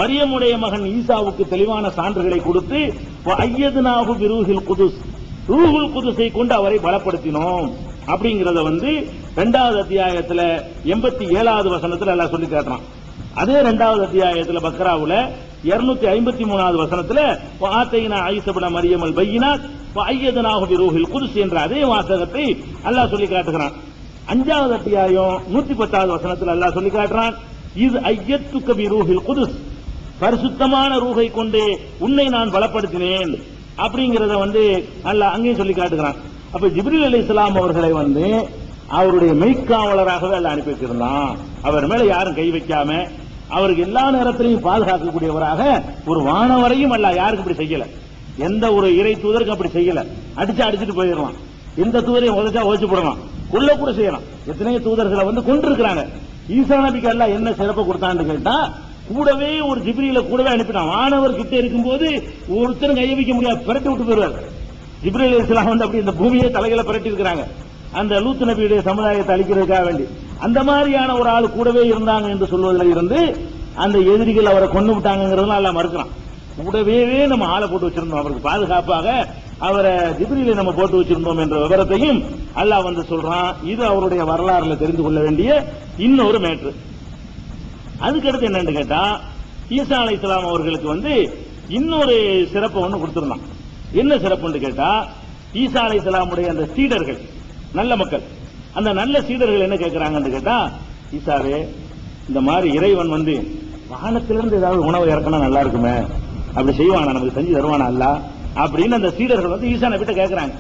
மரியமுடைய மகன் ஈசாவுக்கு தெளிவான சான்றுகளை கொடுத்து, ஐயதுனாஹு பிரூஹில் குதுஸ், ரூஹுல் குதுஸை கொண்டு அவரை பலப்படுத்தினோம் அப்படிங்கறத வந்து 2வது அத்தியாயத்துல 87வது வசனத்துல எல்லாம் சொல்லி காட்டுறான். அதே 2வது அத்தியாயத்துல பக்ராவுல 253வது வசனத்துல ஆத்தைனா ஈசபுன மரியமல் பையினார் ஐயதுனாஹு பிரூஹில் குதுஸ் என்ற அதே வாசகத்தை அல்லாஹ் சொல்லி காட்டுகிறான். 5வது அத்தியாயம் 110வது வசனத்துல அல்லாஹ் சொல்லி காட்டுறான், இது ஐயத்துக்க பிரூஹில் குதுஸ், பரிசுத்தமான ரூஹை கொண்டு உன்னை நான் பலப்படுத்தினேன் அப்படிங்கறத வந்து அல்லாஹ் அங்கேயும் சொல்லி காட்டுகிறான். அப்ப ஜிப்ரீல் அலைஹிஸ்ஸலாம் அவர்களை வந்து அவருடைய மெய்க்காவலராகவே அல்லாஹ் அனுப்பி வச்சிருந்தான். அவர் மேல யாரும் கை வைக்காம அவருக்கு எல்லா நேரத்திலையும் பாதுகாக்கக்கூடியவராக ஒரு வானவரையும் அல்லாஹ் யாருக்கு இப்படி செய்யல, எந்த ஒரு இறை தூதருக்கு அப்படி செய்யல. அடிச்சுட்டு போயிடலாம், எந்த தூதரையும் உதச்சா உதச்சு போடலாம், கொல்ல கூட செய்யலாம். எத்தனையோ தூதர்களை வந்து கொண்டு இருக்கிறாங்க. ஈசா நபிக்கு அல்லாஹ் என்ன சிறப்பு கொடுத்தான்னு கேட்டா, கூடவே ஒரு ஜிப்ரீல கூடவே அனுப்பினான். வானவர் கிட்ட இருக்கும்போது ஒருத்தரும் கைய வைக்க முடியாது, பிரட்டி விட்டு போயிருவார். ஜிப்ரீல் அலைஹிஸ்ஸலாம் வந்து அப்படி இந்த பூமியை தலைகளை பிரட்டி இருக்கிறாங்க, அந்த லூத் நபியுடைய சமுதாயத்தை அழிக்கிறதுக்காக வேண்டி. அந்த மாதிரியான ஒரு ஆள் கூடவே இருந்தாங்க என்று சொல்வதில் இருந்து அந்த எதிரிகள் அவரை கொண்டு விட்டாங்கிறதுலாம் எல்லாம் மறுக்கிறான். கூடவே நம்ம ஆளை போட்டு வச்சிருந்தோம், அவருக்கு பாதுகாப்பாக அவரை ஜிப்ரீலை நம்ம போட்டு வச்சிருந்தோம் என்ற விவரத்தையும் அல்லாஹ் வந்து சொல்றான். இது அவருடைய வரலாறுல தெரிந்து கொள்ள வேண்டிய இன்னொரு மேட்ரு. அதுக்கடுத்து என்னன்னு கேட்டா, ஈசா அலைஹிஸ்ஸலாம் அவர்களுக்கு வந்து இன்னொரு சிறப்பு ஒண்ணு கொடுத்திருந்தான். என்ன சிறப்புன்னு கேட்டா, ஈசா அலைஹிஸ்ஸலாமுடைய அந்த சீடர்கள், நல்ல மக்கள், அந்த நல்ல சீடர்கள் என்ன கேட்கிறாங்கன்னு கேட்டா, ஈசாவே இந்த மாதிரி இறைவன் வந்து வானத்திலிருந்து ஏதாவது உணவு இறக்கணும் நல்லா இருக்குமே, அப்படி செய்வானா, நமக்கு செஞ்சு தருவானா அல்ல அப்படின்னு அந்த சீடர்கள் வந்து ஈசா நபிட்ட கேட்கிறாங்க.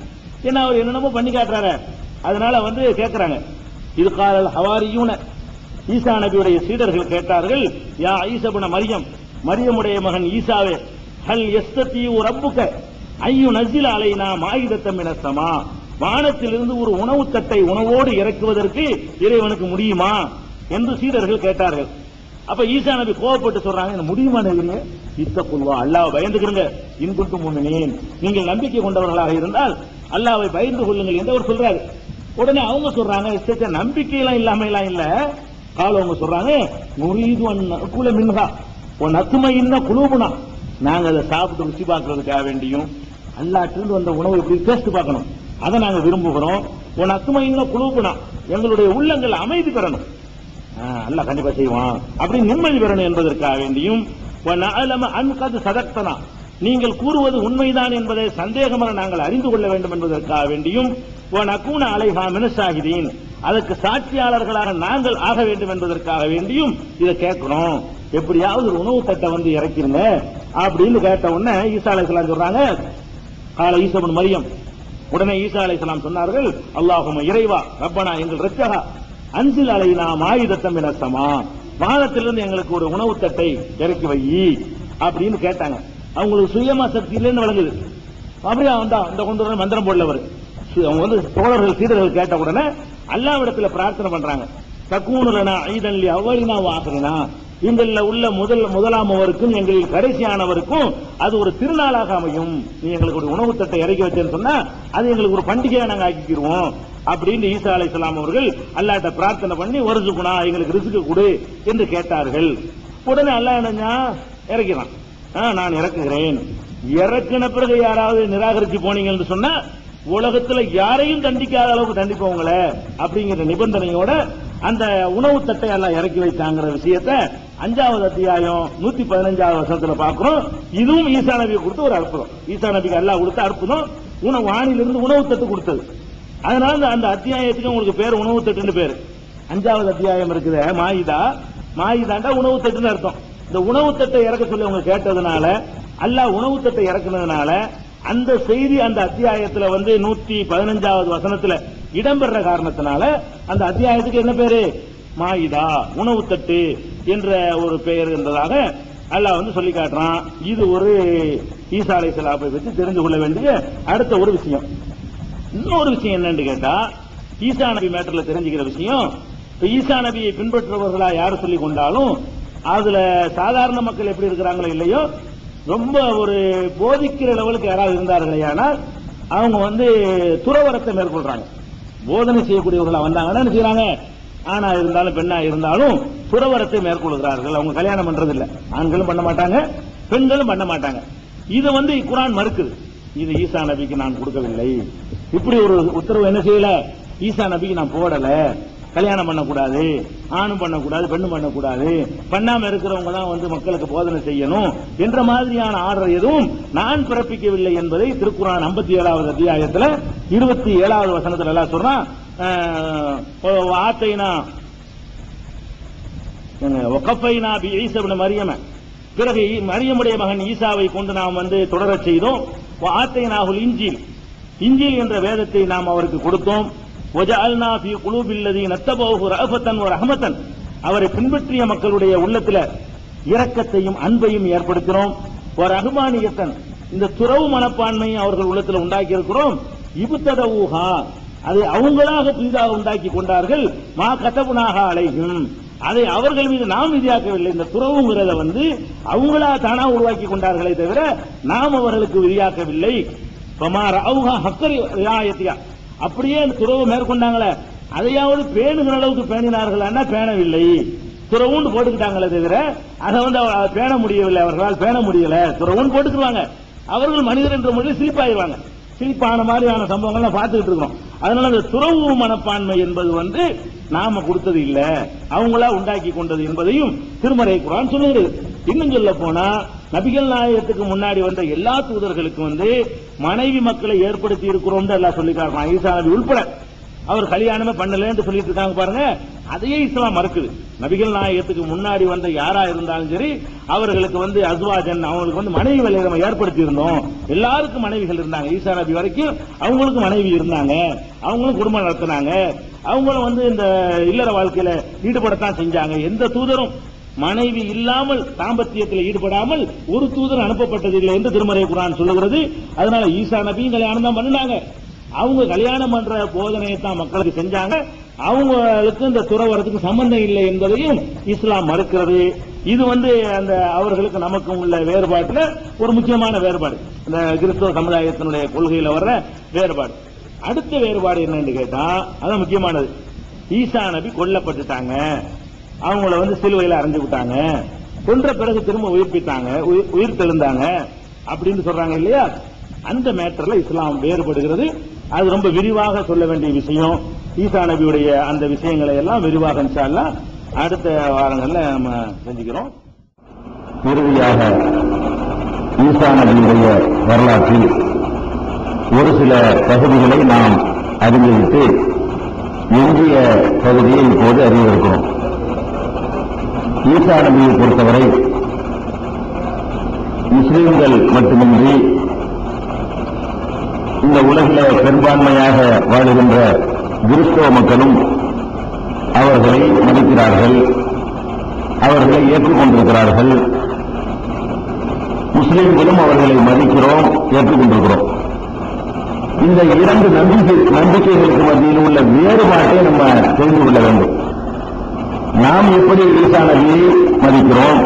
ஏன்னா அவர் என்னென்னமோ பண்ணி காட்டுறாரு, அதனால வந்து கேட்கிறாங்க. இது காலல் ஹவாரியூன, ஈசா நபியுடைய சீடர்கள் கேட்டார்கள், யா ஈசபுன மரியம், மரியமுடைய மகன் ஈசாவே, ஹல் யஸ்ததியு ரப்புக ஐயு நஸில அலைனா மாயிதத்தம் மினஸ் ஸமா, வானத்திலிருந்து ஒரு உணவு தட்டை உணவோடு இறக்குவதற்கு இறைவனுக்கு முடியுமா என்று சீடர்கள் கேட்டார்கள். அப்ப ஈசா நபி கோபப்பட்டு சொல்றாங்க, என்ன முடியுமா நினைக்கிறீங்க, இத்தகுல்லா, அல்லாஹ்வை பயந்துக்கிறங்க, இன் குன்தும் முஃமினீன், நீங்கள் நம்பிக்கை கொண்டவர்களாக இருந்தால் அல்லாஹ்வை பயந்து கொள்ளுங்கள் என்று அவர் சொல்றாரு. உடனே அவங்க சொல்றாங்க, நம்பிக்கையெல்லாம் இல்லாம எல்லாம் இல்ல, கால அவங்க சொல்றாங்க, நுரீது அன் மின்ஹா உன் அத்துமையின்ன குலூபுனா, நாங்க அதை சாப்பிட்டு ருசி பார்க்கறதுக்காக வேண்டியும் அல்லாஹ்விலிருந்து வந்த உணவை எப்படி டேஸ்ட் பார்க்கணும், அதை நாங்க விரும்புகிறோம். உன் அத்துமையின்ன குலூபுனா, எங்களுடைய உள்ளங்கள் அமைதி பெறணும், அல்லாஹ் கண்டிப்பா செய்வான் அப்படி நிம்மதி பெறணும் என்பதற்காக வேண்டியும், சதக்தனா, நீங்கள் கூறுவது உண்மைதான் என்பதை சந்தேகமர நாங்கள் அறிந்து கொள்ள வேண்டும் என்பதற்காக வேண்டியும், நக்கூன அலைஹா மினசாகிதீன், அதற்கு சாட்சியாளர்களாக நாங்கள் ஆக வேண்டும் என்பதற்காக வேண்டியும் இதை கேட்கணும். எப்படியாவது ஒரு உணவு தட்டை வந்து இறக்கிருங்க அப்படின்னு கேட்ட உடனே ஈசா அலைஹிஸ்ஸலாம் சொல்றாங்க, கால ஈசா இப்னு மரியம், உடனே ஈசா அலைஹிஸ்ஸலாம் சொன்னார்கள், அல்லாஹும்ம இறைவா, ரப்பனா எங்கள் ரட்சகா, அன்சில் அலைனா மாயிதத்தம் மினஸ் ஸமா, வானத்திலிருந்து எங்களுக்கு ஒரு உணவு தட்டை இறக்கி வை அப்படின்னு கேட்டாங்க. அவங்களுக்கு சுயமா சக்தி இல்லைன்னு வழங்குது. அப்படியே வந்தா இந்த கொண்டு வர மந்திரம் போடலவர். அவங்க வந்து தோழர்கள் சீடர்கள் கேட்ட உடனே அல்லாஹ்விடத்துல பிரார்த்தனை பண்றாங்க, தக்கூனுலனா ஐதன் லி அவ்வலினா வ ஆகிரினா, எங்களில் உள்ள முதலாமவருக்கும் எங்களில் கடைசியானவருக்கும் அது ஒரு திருநாளாக அமையும். நீ எங்களுக்கு ஒரு உணவு தட்டை இறக்கி வச்சேன்னு சொன்னா அது எங்களுக்கு ஒரு பண்டிகையா நாங்க ஆக்கிக்கிடுவோம் அப்படின்னு ஈசா அலைஹிஸ்ஸலாம் அவர்கள் அல்லாஹ்ட்ட பிரார்த்தனை பண்ணி வருசுகுணா எங்களுக்கு ரிஸ்க் கொடு என்று கேட்டார்கள். உடனே அல்லாஹ் என்ன இறக்கிறான், நான் இறக்குகிறேன். இறக்கின பிறகு யாராவது நிராகரிச்சு போனீங்கன்னு சொன்னா உலகத்துல யாரையும் தண்டிக்காத அளவுக்கு தண்டிப்பவங்கள அப்படிங்கிற நிபந்தனையோட அந்த உணவு தட்டை எல்லாம் இறக்கி வைத்தாங்கிற விஷயத்தை 5வது அத்தியாயம் 115வது வசனத்துல பாக்குறோம். இதுவும் ஈசா நபிக்கு கொடுத்த ஒரு அற்புதம். ஈசா நபிக்கு அல்லாஹ் கொடுத்த அற்புதம் வானிலிருந்து உணவு தட்டு கொடுத்தது. அதனால அந்த அத்தியாயத்துக்கு உங்களுக்கு பேர் உணவு தட்டுன்னு பேரு. 5வது அத்தியாயம் இருக்குது மாயிதா, மாயிதாண்டா உணவு தட்டுன்னு அர்த்தம். இந்த உணவு தட்டை இறக்க சொல்லி அவங்க கேட்டதுனால அல்லாஹ் உணவு தட்டை இறக்குனதுனால அந்த செய்தி அந்த அத்தியாயத்துல 115வது வசனத்துல இடம்பெற காரணத்தினால அந்த அத்தியாயத்துக்கு என்ன பேரு? மாயிதா, உணவு தட்டு என்ற ஒரு பெயர் என்பதாக அல்லாஹ் சொல்லி காட்டுறான். இது ஒரு ஈசா அலைஹிஸ்ஸலாமை பற்றி தெரிந்து கொள்ள வேண்டிய அடுத்த ஒரு விஷயம். இன்னொரு விஷயம் என்னன்னு கேட்டா, ஈசா நபி மேட்டர்ல தெரிஞ்சுக்கிற விஷயம், ஈசா நபியை பின்பற்றுபவர்களா யாரு சொல்லி கொண்டாலும் அதுல சாதாரண மக்கள் எப்படி இருக்கிறாங்களோ இல்லையோ, ரொம்ப ஒரு போதிக்கிற லெவலுக்கு யாராவது இருந்தார்களே ஆனால் அவங்க துறவரத்தை மேற்கொள்றாங்க. போதனை செய்யக்கூடியவர்களா வந்தாங்கன்னா என்ன செய்யறாங்க? ஆணா இருந்தாலும் பெண்ணா இருந்தாலும் துறவரத்தை மேற்கொள்கிறார்கள். அவங்க கல்யாணம் பண்றது இல்ல, ஆண்களும் பண்ண மாட்டாங்க, பெண்களும் பண்ண மாட்டாங்க. இதை குர்ஆன் மறுக்குது. இது ஈசா நபிக்கு நான் கொடுக்கவில்லை, இப்படி ஒரு உத்தரவு என்ன செய்யல, ஈசா நபிக்கு நான் போடல. கல்யாணம் பண்ணக்கூடாது, ஆணும் பண்ணக்கூடாது, பெண்ணும் பண்ணக்கூடாது, பண்ணாம இருக்கிறவங்க தான் மக்களுக்கு போதனை செய்யணும் என்ற மாதிரியான ஆர்டர் எதுவும் நான் பிறப்பிக்கவில்லை என்பதை திருக்குர்ஆன் 57வது அத்தியாயத்தில் 27வது வசனத்தில் எல்லாம் சொல்றான். ஆத்தைனா வகஃபைனா பி ஈஸா இப்னு மரியம, பிறகு மரியமுடைய மகன் ஈசாவை கொண்டு நாம் தொடரச் செய்தோம். ஆத்தைனாஹுல் இன்ஜீல், இன்ஜீல் என்ற வேதத்தை நாம் அவருக்கு கொடுத்தோம். வஜஅல்னா ஃபீ குலூபில் லதீன தபௌஹு ரஅஃபத்தன் வ ரஹ்மத்தன், அவரை பின்பற்றிய மக்களுடைய உள்ளத்தில் இரக்கத்தையும் அன்பையும் ஏற்படுத்தினோம். வ ரஹ்மானியத்தன், இந்த துறவு மனப்பான்மையை அவர்கள் உள்ளத்தில் உண்டாக்கி இருக்கிறோம். இப்ததஊஹா, அதை அவங்களாக புதிதாக உண்டாக்கி கொண்டார்கள். மா கதபுனாஹா அலைஹிம், அதை அவர்கள் மீது நாம் விதியாக்கவில்லை. இந்த துறவுங்கிறத அவங்களா தானா உருவாக்கி கொண்டார்களே தவிர நாம் அவர்களுக்கு விதியாக்கவில்லை. அப்படியே அந்த துறவு மேற்கொண்டாங்களே, அதையாவது பேணுகிற அளவுக்கு பேணினார்கள், பேணவில்லை. துறவுன்னு போட்டுக்கிட்டாங்களே தவிர அதை பேண முடியவில்லை, அவர்களால் பேண முடியல. துறவுன்னு போட்டுக்குவாங்க, அவர்கள் மனிதர் என்ற முறையில் சிரிப்பாயிருவாங்க. சிரிப்பான மாதிரியான சம்பவங்கள்லாம் பார்த்துக்கிட்டு இருக்கிறோம். அதனால அந்த துறவு மனப்பான்மை என்பது நாம கொடுத்தது இல்ல, அவங்களா உண்டாக்கி கொண்டது என்பதையும் திருமறை குர்ஆன் சொல்லுகிறது. இன்னும் சொல்ல போனா நபிகள் நாயகத்துக்கு முன்னாடி வந்த எல்லா தூதர்களுக்கும் மனைவி மக்களை ஏற்படுத்தி இருக்கிறோம் எல்லாம் சொல்லிக்காங்க. ஈசா நபி உள்பட அவர் கல்யாணமே பண்ணலன்னு சொல்லிட்டு இருக்காங்க பாருங்க. அதையே இஸ்லாம் மறுக்குது. நபிகள் நாயகத்துக்கு முன்னாடி வந்த யாரா இருந்தாலும் சரி, அவர்களுக்கு அஸ்வாஜன், அவங்களுக்கு மனைவி வலையை நம்ம ஏற்படுத்தி இருந்தோம். எல்லாருக்கும் மனைவிகள் இருந்தாங்க. ஈசா நபி வரைக்கும் அவங்களுக்கு மனைவி இருந்தாங்க, அவங்களும் குடும்பம் நடத்தினாங்க, அவங்களும் இந்த இல்லற வாழ்க்கையில ஈடுபடத்தான் செஞ்சாங்க. எந்த தூதரும் மனைவி இல்லாமல் தாம்பத்தியத்தில் ஈடுபடாமல் ஒரு தூதர் அனுப்பப்பட்டதில்லை என்று திருமறை குர்ஆன் சொல்லுகிறது. அதனால ஈசா நபியும் கல்யாணம் தான் பண்ணினாங்க. அவங்க கல்யாணம் பண்ற போதனையை தான் மக்களுக்கு செஞ்சாங்க. அவங்களுக்கு இந்த துறவரத்துக்கு சம்பந்தம் இல்லை என்பதையும் இஸ்லாம் மறுக்கிறது. இது அந்த அவர்களுக்கு நமக்கும் உள்ள வேறுபாட்டுல ஒரு முக்கியமான வேறுபாடு, இந்த கிறிஸ்தவ சமுதாயத்தினுடைய கொள்கையில வர்ற வேறுபாடு. அடுத்த வேறுபாடு என்னன்னு கேட்டா, அதான் முக்கியமானது. ஈசா நபி கொல்லப்பட்டுட்டாங்க, அவங்கள சிலுவையில அறைஞ்சு விட்டாங்க, கொன்ற பிறகு திரும்ப உயிர்ப்பித்தாங்க, உயிர் தெழுந்தாங்க அப்படின்னு சொல்றாங்க இல்லையா? அந்த மேட்டர்ல இஸ்லாம் வேறுபடுகிறது. அது ரொம்ப விரிவாக சொல்ல வேண்டிய விஷயம். ஈசா நபியுடைய அந்த விஷயங்களை எல்லாம் விரிவாக இன்ஷா அல்லாஹ் அடுத்த வாரங்கள்ல நம்ம செஞ்சுக்கிறோம். இறுதியாக ஈசா நபியுடைய வரலாற்றில் ஒரு சில பகுதிகளை நாம் அறிந்துவிட்டு எஞ்சிய பகுதியை இப்போது அறிவிருக்கிறோம். ஈசா நபியை பொறுத்தவரை முஸ்லிம்கள் மட்டுமின்றி இந்த உலகில பெரும்பான்மையாக வாழுகின்ற கிறிஸ்தவ மக்களும் அவர்களை மதிக்கிறார்கள், அவர்களை ஏற்றுக்கொண்டிருக்கிறார்கள். முஸ்லிம்களும் அவர்களை மதிக்கிறோம், ஏற்றுக்கொண்டிருக்கிறோம். இந்த இரண்டு நம்பிக்கைகளுக்கு மத்தியில் உள்ள வேறுபாட்டை நம்ம தெரிந்து கொள்ள வேண்டும். நாம் எப்படி ஈசா நபியை மதிக்கிறோம்,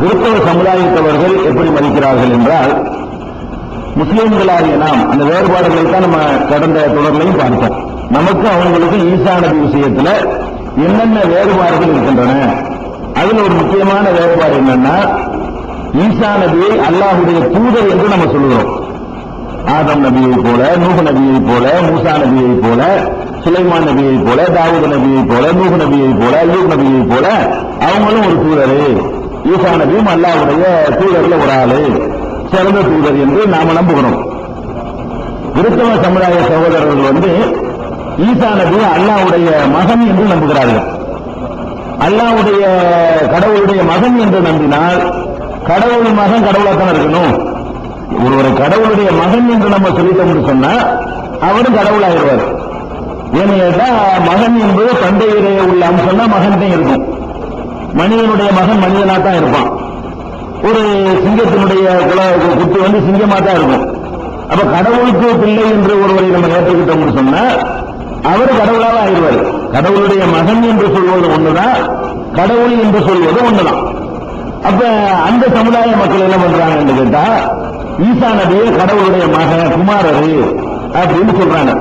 கிறிஸ்தவ சமுதாயத்தவர்கள் எப்படி மதிக்கிறார்கள் என்றால், முஸ்லிம்களாகிய நாம் அந்த வேறுபாடுகளை தான் நம்ம கடந்த தொடர்களையும் பார்த்தோம். நமக்கும் அவங்களுக்கும் ஈசா நபி விஷயத்துல என்னென்ன வேறுபாடுகள் இருக்கின்றன. அதுல ஒரு முக்கியமான வேறுபாடு என்னன்னா, ஈசா நபியை அல்லாஹ்வுடைய தூதர் என்று நம்ம சொல்லுகிறோம். ஆதம் நபியை போல, நூஹ் நபியை போல, மூசா நபியை போல, சுலைமான் நபியை போல, தாவூத் நபியை போல, நூஹ் நபியை போல, அய்யூப் நபியை போல அவங்களும் ஒரு தூதர். ஈசா நபியும் அல்லாஹ்வுடைய தூதர்ல ஒரு ஆளு, சிறந்த தூதர் என்று நாம நம்புகிறோம். கிறிஸ்தவ சமுதாய சகோதரர்கள் ஈசா நபி அல்லாஹ்வுடைய மகன் என்று நம்புகிறார்கள். அல்லாஹ்வுடைய கடவுளுடைய மகன் என்று நம்பினால் கடவுள் மகன் கடவுளாத்தான் இருக்கணும். ஒருவரை கடவுளுடைய மகன் என்று நம்ம சொல்லிட்டோம்னு சொன்னா அவரும் கடவுளாயிருவார். ஏன்னு கேட்டா மகன் என்பது தந்தையிலே உள்ள அம்சம் தான் மகன் இருக்கும். மனிதனுடைய மகன் மனிதனா தான் இருப்பான். ஒரு சிங்கத்தினுடைய குட்டி வந்து சிங்கமா தான் இருக்கும். அப்ப கடவுளுக்கு பிள்ளை என்று ஒருவரை நம்ம ஏற்றுக்கிட்டோம்னு சொன்னா அவர் கடவுளாக ஆயிடுவார். கடவுளுடைய மகன் என்று சொல்வது ஒண்ணுதான், கடவுள் என்று சொல்வது ஒண்ணுதான். அப்ப அந்த சமுதாய மக்கள் என்ன பண்றாங்கன்னு கேட்டா ஈசா நபியை கடவுளுடைய மகன் குமாரரு அப்படின்னு சொல்றாங்க.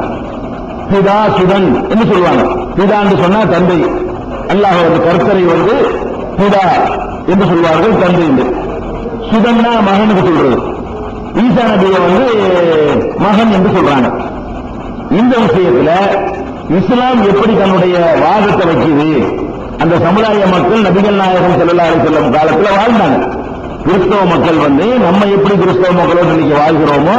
பிதா சுதன் என்று சொல்லுவாங்க. பிதான்னு சொன்னா தந்தை, அல்லாஹ் கர்த்தரை வந்து பிதா என்று சொல்வார்கள், தந்தை என்று. சுதன்னா மகனுக்கு சொல்றது. ஈசா நபியை வந்து மகன் என்று சொல்றாங்க. இந்த விஷயத்துல இஸ்லாம் எப்படி தன்னுடைய வாதத்தை வைக்குது? அந்த சமுதாய மக்கள் நபிகள் நாயகம் ஸல்லல்லாஹு அலைஹி வஸல்லம் காலத்துல வாழ்ந்தாங்க. கிறிஸ்தவ மக்கள் வந்து நம்ம எப்படி கிறிஸ்தவ மக்களோடு இன்னைக்கு வாழ்கிறோமோ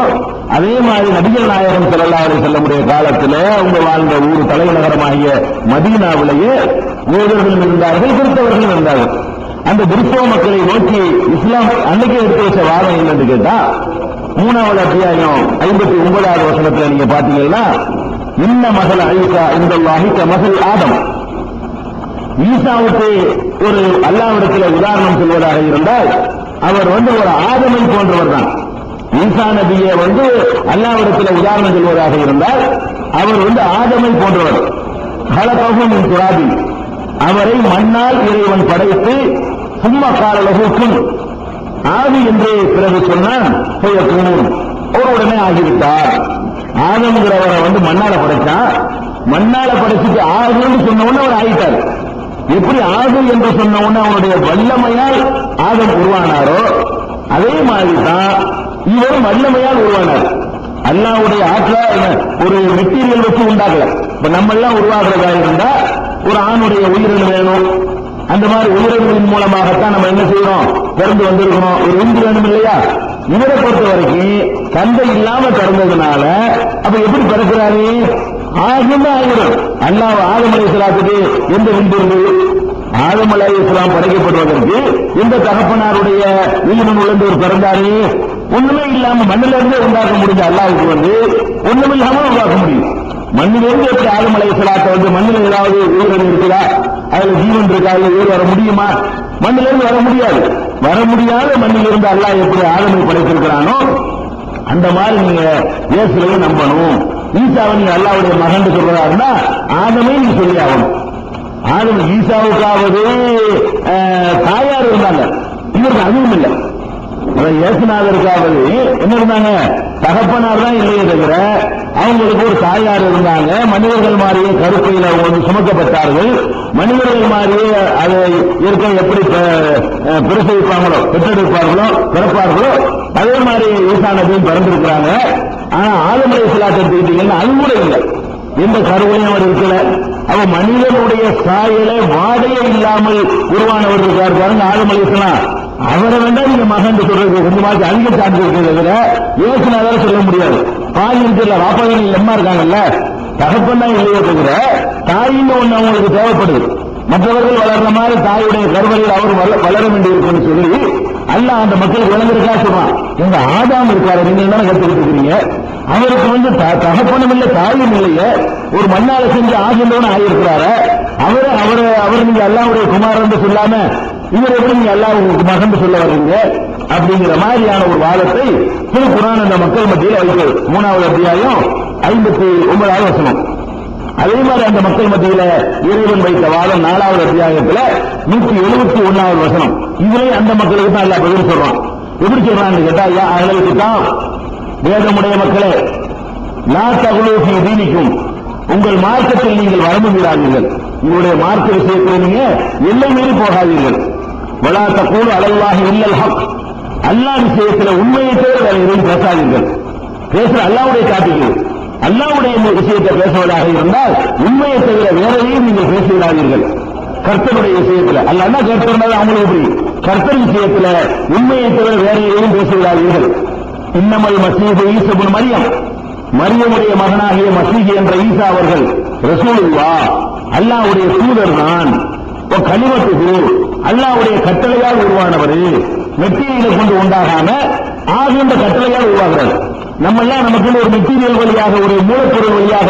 அதே மாதிரி நபிகள் நாயகம் ஸல்லல்லாஹு அலைஹி வஸல்லமுடைய காலத்துல அவங்க வாழ்ந்த ஊர் தலைநகரமாகிய மதீனாவிலேயே யூதர்கள் இருந்தார்கள், கிறிஸ்தவர்கள் இருந்தார்கள். அந்த கிறிஸ்தவ மக்களை நோக்கி இஸ்லாம் அன்னைக்கு எடுத்து வச்ச வாதம் என்னன்னு கேட்டா 3வது அத்தியாயம் 59வது வசனத்துல நீங்க பாத்தீங்கன்னா இன்ன மஸல ஈசா இன்தல்லாஹி கமஸல் ஆதம். ஈசாவுக்கு ஒரு அல்லாஹ்விடத்தில் உதாரணம் சொல்வதாக இருந்தால் அவர் வந்து ஒரு ஆதமை போன்றவர் தான். ஈசா நபியை வந்து அல்லாஹ்விடத்தில் உதாரணம் சொல்வதாக இருந்தால் அவர் வந்து ஆதமை போன்றவர். ஹலகஹு மின் துராபி, அவரை மண்ணால் இறைவன் படைத்து சும்மா காலலஹு குன், ஆதி என்று பிறகு சொன்னான் அவர் உடனே ஆகிவிட்டார். ஆதம்ங்கிறவரை வந்து மண்ணால படைச்சா, மண்ணால படைச்சிட்டு ஆகுன்னு சொன்ன உடனே அவர் ஆகிட்டார். எப்படி ஆகு என்று சொன்ன உடனே அவனுடைய வல்லமையால் ஆதம் உருவானாரோ அதே மாதிரி தான் இவரும் வல்லமையால் உருவானார். அல்லாஹ்வுடைய ஆற்றல் ஒரு மெட்டீரியல் வச்சு உண்டாக்கல. இப்ப நம்ம எல்லாம் உருவாகிறதா இருந்தா ஒரு ஆணுடைய உயிரினம் வேணும். அந்த மாதிரி உயிரினங்களின் மூலமாகத்தான் நம்ம என்ன செய்யறோம், பிறந்து வந்திருக்கணும். ஒரு விந்து வேணும் இல்லையா? இவரை பொறுத்த வரைக்கும் தந்தை இல்லாம பிறந்ததுனால அப்ப எப்படி பிறக்கிறாரு? ஆகும் ஆயிரும். அல்லாஹ் ஆதம் அலைஹிஸ்ஸலாத்துக்கு எந்த விந்து இருந்தது? ஆதம் அலைஹிஸ்ஸலாம் படைக்கப்படுவதற்கு இந்த தகப்பனாருடைய உயிரினம் உள்ள ஒரு பிறந்தாரு. ஒண்ணுமே இல்லாம மண்ணில இருந்தே உண்டாக்க முடிஞ்ச அல்லாஹ்வுக்கு வந்து ஒண்ணுமில்லாம உருவாக்க முடியும். மண்ணிலிருந்து எப்படி ஆதம் அலைஹிஸ்ஸலாத்தை வந்து மண்ணில் ஏதாவது உயிரினம் இருக்குதா, அதுல ஜீவன் இருக்கா, உயிர் வர முடியுமா? மண்ணிலிருந்து வர முடியாது. வர முடியாத மண்ணில் இருந்து அல்லாஹ் எப்படி ஆதமை படைத்திருக்கிறானோ அந்த மாதிரி நீங்க இயேசுவை நம்பணும். ஈசாவை நீங்க அல்லாஹ்வுடைய மகன் சொல்றதா இருந்தா ஆதமே நீங்க சொல்லி ஆகணும். ஆதம் ஈசாவுக்காவது தாயார் இருந்தாங்க, இவருக்கு அதுவும் இல்லை. இயேசுநாதருக்காவது என்ன இருந்தாங்க? தகப்பனார் தான் இல்லையே தவிர அவங்களுக்கு ஒரு தாயார் இருந்தாங்க. மனிதர்கள் மாதிரியே கருப்பையில் அவங்க வந்து சுமக்கப்பட்டார்கள். மனிதர்கள் மாதிரியே அதை இருக்க எப்படி பிரசவிப்பாங்களோ, பெற்றெடுப்பார்களோ, பிறப்பார்களோ அதே மாதிரி ஈசா நபியும் பிறந்திருக்கிறாங்க. ஆனா ஆதம் அலைஹிஸ்ஸலாத்தை எடுத்துக்கிட்டீங்கன்னா அது கூட இல்லை. எந்த கருவையும் அவர் இருக்கல. அவன் மனிதனுடைய சாயலை வாடையே இல்லாமல் உருவானவர் இருக்காரு பாருங்க ஆதம் அலைஹிஸ்ஸலாம். அவரை வேண்டாம் நீங்க மகன் சொல்றது கொஞ்சமாச்சு அதிக சார்ந்து இருக்கிறத யோசனை சொல்ல முடியாது. பால் இருக்குல்ல, வாப்பாவில் எம்மா இருக்காங்கல்ல, தகப்பன் தான் இல்லையே தவிர தாயின்னு ஒண்ணு அவங்களுக்கு தேவைப்படுது. மற்றவர்கள் வளர்ற மாதிரி தாயுடைய கருவறையில் அவர் வளர வேண்டியிருக்குன்னு சொல்லி அல்லாஹ் அந்த மக்களுக்கு விளங்குறதுக்காக சொல்றான். எங்க ஆதாம் இருக்காரு, நீங்க என்ன கற்றுக்கிட்டு இருக்கிறீங்க? அவருக்கு வந்து தகப்பனும் இல்லை தாயும் இல்லையே, ஒரு மண்ணால செஞ்சு ஆகின்றவன ஆகியிருக்கிறாரு. அவர் நீங்க அல்லாஹ்வுடைய குமாரன் என்று சொல்லாம இவர் எப்படி நீங்க அல்லாஹ்வுக்கு மகன் சொல்ல வர்றீங்க? அப்படிங்கிற மாதிரியான ஒரு வாதத்தை திருக்குர்ஆன் அந்த மக்கள் மத்தியில் வைக்கிறது. 3வது அத்தியாயம் 59வது வசனம். அதே மாதிரி அந்த மக்கள் மத்தியில இறைவன் வைத்த வாதம் 4வது அத்தியாயத்துல 171வது வசனம். இதுல அந்த மக்களுக்கு தான் அல்லாஹ் பதில் சொல்றான். எப்படி சொல்றான்னு கேட்டா, யா அஹ்லல் கிதாப், வேதமுடைய மக்களே, லா தகுலூ ஃபீ தீனிக்கும், உங்கள் மார்க்கத்தில் நீங்கள் வரம்பு மீறாதீர்கள். உங்களுடைய மார்க்க விஷயத்தில் நீங்க எல்லை மீறி போகாதீர்கள். வலா தகூலு அலல்லாஹி இல்லல் ஹக், அல்லாஹ் விஷயத்தில் உண்மையை தவிர வேற எதையும் பேசாதீர்கள். பேசுற அல்லாஹ்வுடைய காட்டுக்கு அல்லாஹ்வுடைய விஷயத்தை பேசுவதாக இருந்தால் உண்மையை தவிர வேற எதையும் நீங்கள் பேசிவிடாதீர்கள். கர்த்தருடைய விஷயத்துல அல்லாஹ் கர்த்தர் அவங்களுக்கு எப்படி கர்த்தர் விஷயத்துல உண்மையை தவிர வேற எதையும் பேசிவிடாதீர்கள். இன்னமல் மஸீஹு ஈஸா இப்னு மரியம், மரியமுடைய மகனாகிய மஸீஹ் என்ற ஈசா அவர்கள் ரசூலுல்லாஹ், அல்லாஹ்வுடைய தூதர் தான். கலிமத்துஹு, அல்லாஹ்வுடைய கட்டளையால் உருவானவர். மெட்டீரியலை கொண்டு உண்டாகாம ஆகின்ற கட்டளையால் உருவாகிறார். நம்ம எல்லாம் நமக்கு ஒரு மெட்டீரியல் வழியாக ஒரு மூலப்பொருள் வழியாக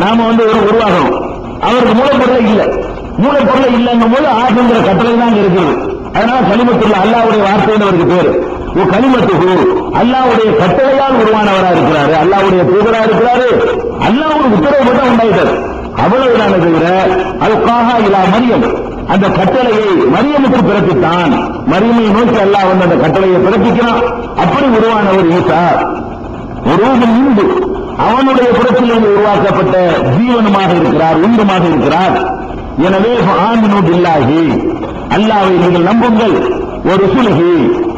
நாம உருவாகணும். அவருக்கு மூலப்பொருளை இல்லை, மூலப்பொருளை இல்லைங்கும் போது ஆகின்ற கட்டளை தான் இருக்கிறது. அதனால கலிமத்துள்ள அல்லாஹ்வுடைய வார்த்தைன்னு அவருக்கு பேரு. கலிமத்துகு அல்லாஹ்வுடைய கட்டளையால் உருவானவரா இருக்கிறாரு, அல்லாஹ்வுடைய தூதரா இருக்கிறாரு. அல்லாஹ் ஒரு உத்தரவு மட்டும் உண்டாயிட்டார், அவ்வளவுதானே தவிர அல்காஹா இலா மரியம் அந்த கட்டளையை மரியமுக்கு பிறப்பித்தான். மரியமை நோக்கி அல்லாஹ் வந்து அந்த கட்டளையை பிறப்பிக்கிறான். அப்படி உருவானவர் ஈசா ஒரு இந்து அவனுடைய புறத்திலிருந்து உருவாக்கப்பட்ட ஜீவனமாக இருக்கிறார், உண்டுமாக இருக்கிறார். எனவே ஆமினு பில்லாஹி அல்லாஹ்வை நீங்கள் நம்புங்கள், ஒரு சுலுகி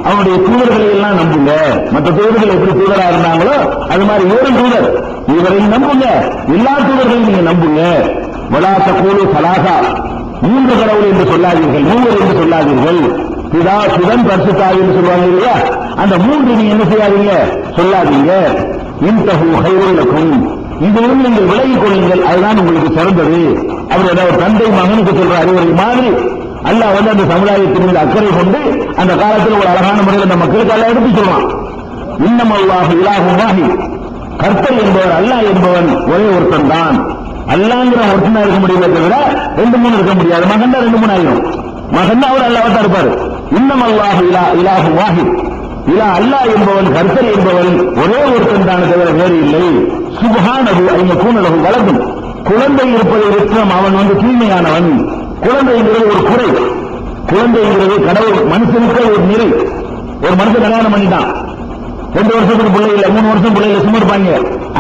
அவனுடைய தூதர்களை எல்லாம் நம்புங்க. மற்ற தூதர்கள் எப்படி தூதரா இருந்தாங்களோ அது மாதிரி இவரும் தூதர், இவரை நம்புங்க, எல்லா தூதர்களையும் நீங்க நம்புங்க. வலா தகூலு சலாசா மூன்று கடவுள் என்று சொல்லாதீர்கள், மூவர் என்று சொல்லாதீர்கள். பிதா சுதன் பரிசுத்தாய் என்று சொல்லுவாங்க இல்லையா, அந்த மூன்று நீங்க என்ன செய்யாதீங்க, சொல்லாதீங்க. இன்தஹு கைருல் லக்கும் இதிலிருந்து நீங்கள் விலகிக் கொள்ளுங்கள், அதுதான் உங்களுக்கு சிறந்தது. அவர் ஏதாவது தந்தை மகனுக்கு சொல்ற அறிவுரை மாதிரி அல்லாஹ் வந்து அந்த சமுதாயத்தின் மீது அக்கறை கொண்டு அந்த காலத்தில் ஒரு அழகான முறையில் அந்த மக்களுக்கு எல்லாம் எடுத்து சொல்லுவான். இன்னமல்லாஹு இலாஹும் வாஹித் கர்த்தர் என்பவர் அல்லாஹ் என்பவன் ஒரே ஒருத்தன் தான். அல்லாங்கிற ஒருத்தனா இருக்க முடியுமே தவிர ரெண்டு மூணு இருக்க முடியாது. மகன் தான் ரெண்டு மூணு ஆயிரும், மகன் அவர் அல்லாஹ் தான் இருப்பாரு. இன்னமல்லாஹு இலாஹும் வாஹித் இலா அல்லாஹ் என்பவன் கர்த்தர் என்பவன் ஒரே ஒருத்தன் தான் தவிர வேறு இல்லை. சுப்ஹானஹு ஐயகூனலஹு வலதுன் குழந்தை இருப்பதை விட்டும் அவன் வந்து தூய்மையானவன். குழந்தைங்கிறது ஒரு குறை, குழந்தைங்கிறது கடவுள் மனுஷனுக்கு ஒரு நிறை. ஒரு மனுஷன் கல்யாணம் பண்ணிட்டான், 2 வருஷத்துக்கு பிள்ளை இல்லை, 3 வருஷம் பிள்ளை இல்லை, சும்மா இருப்பாங்க.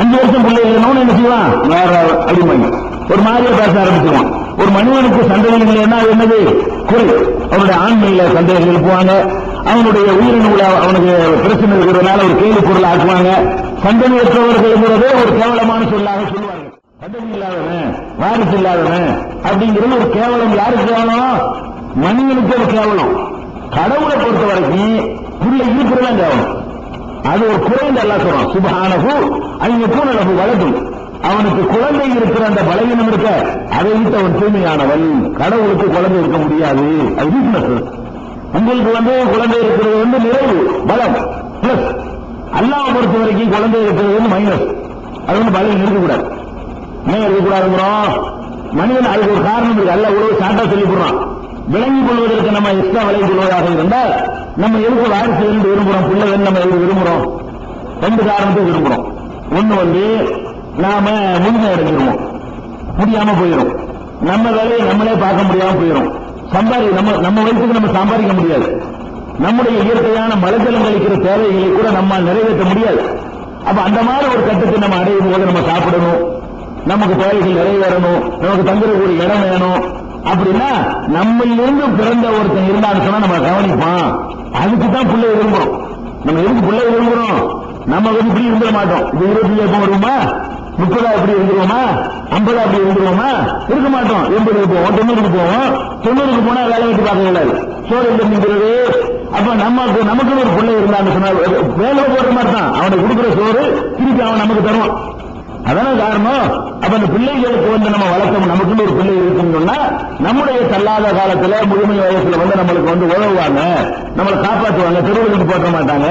5 வருஷம் பிள்ளை இல்லைன்னு என்ன செய்வான், வேற அடிமைங்க ஒரு மாதிரியே பேச ஆரம்பிச்சுவான். ஒரு மனிதனுக்கு சந்தேகங்கள் என்ன என்னது குறை, அவனுடைய ஆண்மையில சந்தேகங்கள் எழுப்புவாங்க, அவனுடைய உயிரினங்களை அவனுக்கு பிரச்சனை இருக்கிறதுனால ஒரு கேள்வி பொருள் ஆக்குவாங்க. சந்தேகத்தவர்கள்ங்கிறதே ஒரு கேவலமான சொல்லாக சொல்லுவாங்க. சந்தேகம் இல்லாதவன், வாரிசு இல்லாதவன் அப்படிங்கிறது ஒரு கேவலம். யாருக்கு கேவலம், மனிதனுக்கு ஒரு கேவலம். கடவுளை பொறுத்த வரைக்கும் பிள்ளை இருக்கிறதா கேவலம், அது ஒரு குறைந்த அல்லாஹ் சொல்றான். சுப்ஹானஹு ஐயகூனலஹு வலதுன் அவனுக்கு குழந்தை இருக்கிற அந்த பலவீனம் இருக்க, அதை விட்டு அவன் தூய்மையானவன். கடவுளுக்கு குழந்தை இருக்க முடியாது, அது வீக்னஸ். உங்களுக்கு வந்து குழந்தை இருக்கிறது வந்து நிறைவு பலம் பிளஸ், அல்லாஹ் பொறுத்த வரைக்கும் குழந்தை இருக்கிறது வந்து மைனஸ். அது வந்து பலவீனம் இருக்கக்கூடாது. ஏன் இருக்கக்கூடாதுங்கிறோம், மனிதன் அதுக்கு ஒரு காரணம் இருக்கு. அல்லாஹ் உழவு சாட்டா சொல்லி போடுறான். விளங்கிக் கொள்வதற்கு நம்ம எக்ஸ்ட்ரா விளங்கிக் கொள்வதாக இருந்தால் நம்ம எதுக்கு வாரிசு இருந்து விரும்புறோம், பிள்ளை வந்து நம்ம எதுக்கு விரும்புறோம், 2 காரணத்துக்கு விரும்புறோம். ஒண்ணு வந்து நாம முழுமை அடைஞ்சிருவோம், முடியாம போயிடும், நம்ம வேலையை நம்மளே பார்க்க முடியாம போயிடும், நம்ம வயசுக்கு நம்ம சம்பாதிக்க முடியாது, நம்முடைய இயற்கையான மலஜலம் கழிக்கிற தேவைகளை கூட நம்ம நிறைவேற்ற முடியாது. அப்ப அந்த மாதிரி ஒரு கட்டத்தை நம்ம அடையும் போது நம்ம சாப்பிடணும், நமக்கு தேவைகள் நிறைவேறணும், நமக்கு தங்குறக்கூடிய இடம் வேணும். அப்படின்னா நம்மளிலிருந்து பிறந்த ஒருத்தன் இருந்தான்னு சொன்னா நம்ம கவனிப்பான். அதுக்கு தான் பிள்ளை விரும்புறோம். நம்ம எதுக்கு பிள்ளை விரும்புறோம், நம்ம வந்து இப்படி இருந்துட மாட்டோம். இது 25 எப்போ வருமா, 30 இப்படி இருந்துருவோமா, 50 அப்படி இருந்துருவோமா, இருக்க மாட்டோம். 80 போவோம், 90 போவோம். 90 போனா வேலை வெட்டி பார்க்க இயலாது, சோறு இருக்கிறது. அப்ப நமக்கு ஒரு பிள்ளை இருந்தான்னு சொன்னா வேலை போடுற மாதிரி தான் அவனுக்கு கொடுக்குற சோறு திருப்பி அவன் நமக்கு தருவான். அதான காரணம். அப்ப அந்த பிள்ளைகளுக்கு வந்து நம்ம வளர்க்கணும், நமக்குன்னு ஒரு பிள்ளை இருக்குன்னு சொன்னா நம்முடைய தள்ளாத காலத்துல முழுமை வயசுல வந்து நம்மளுக்கு வந்து உதவுவாங்க, நம்மளை காப்பாற்றுவாங்க, தெருவுக்கு போட்ட மாட்டாங்க.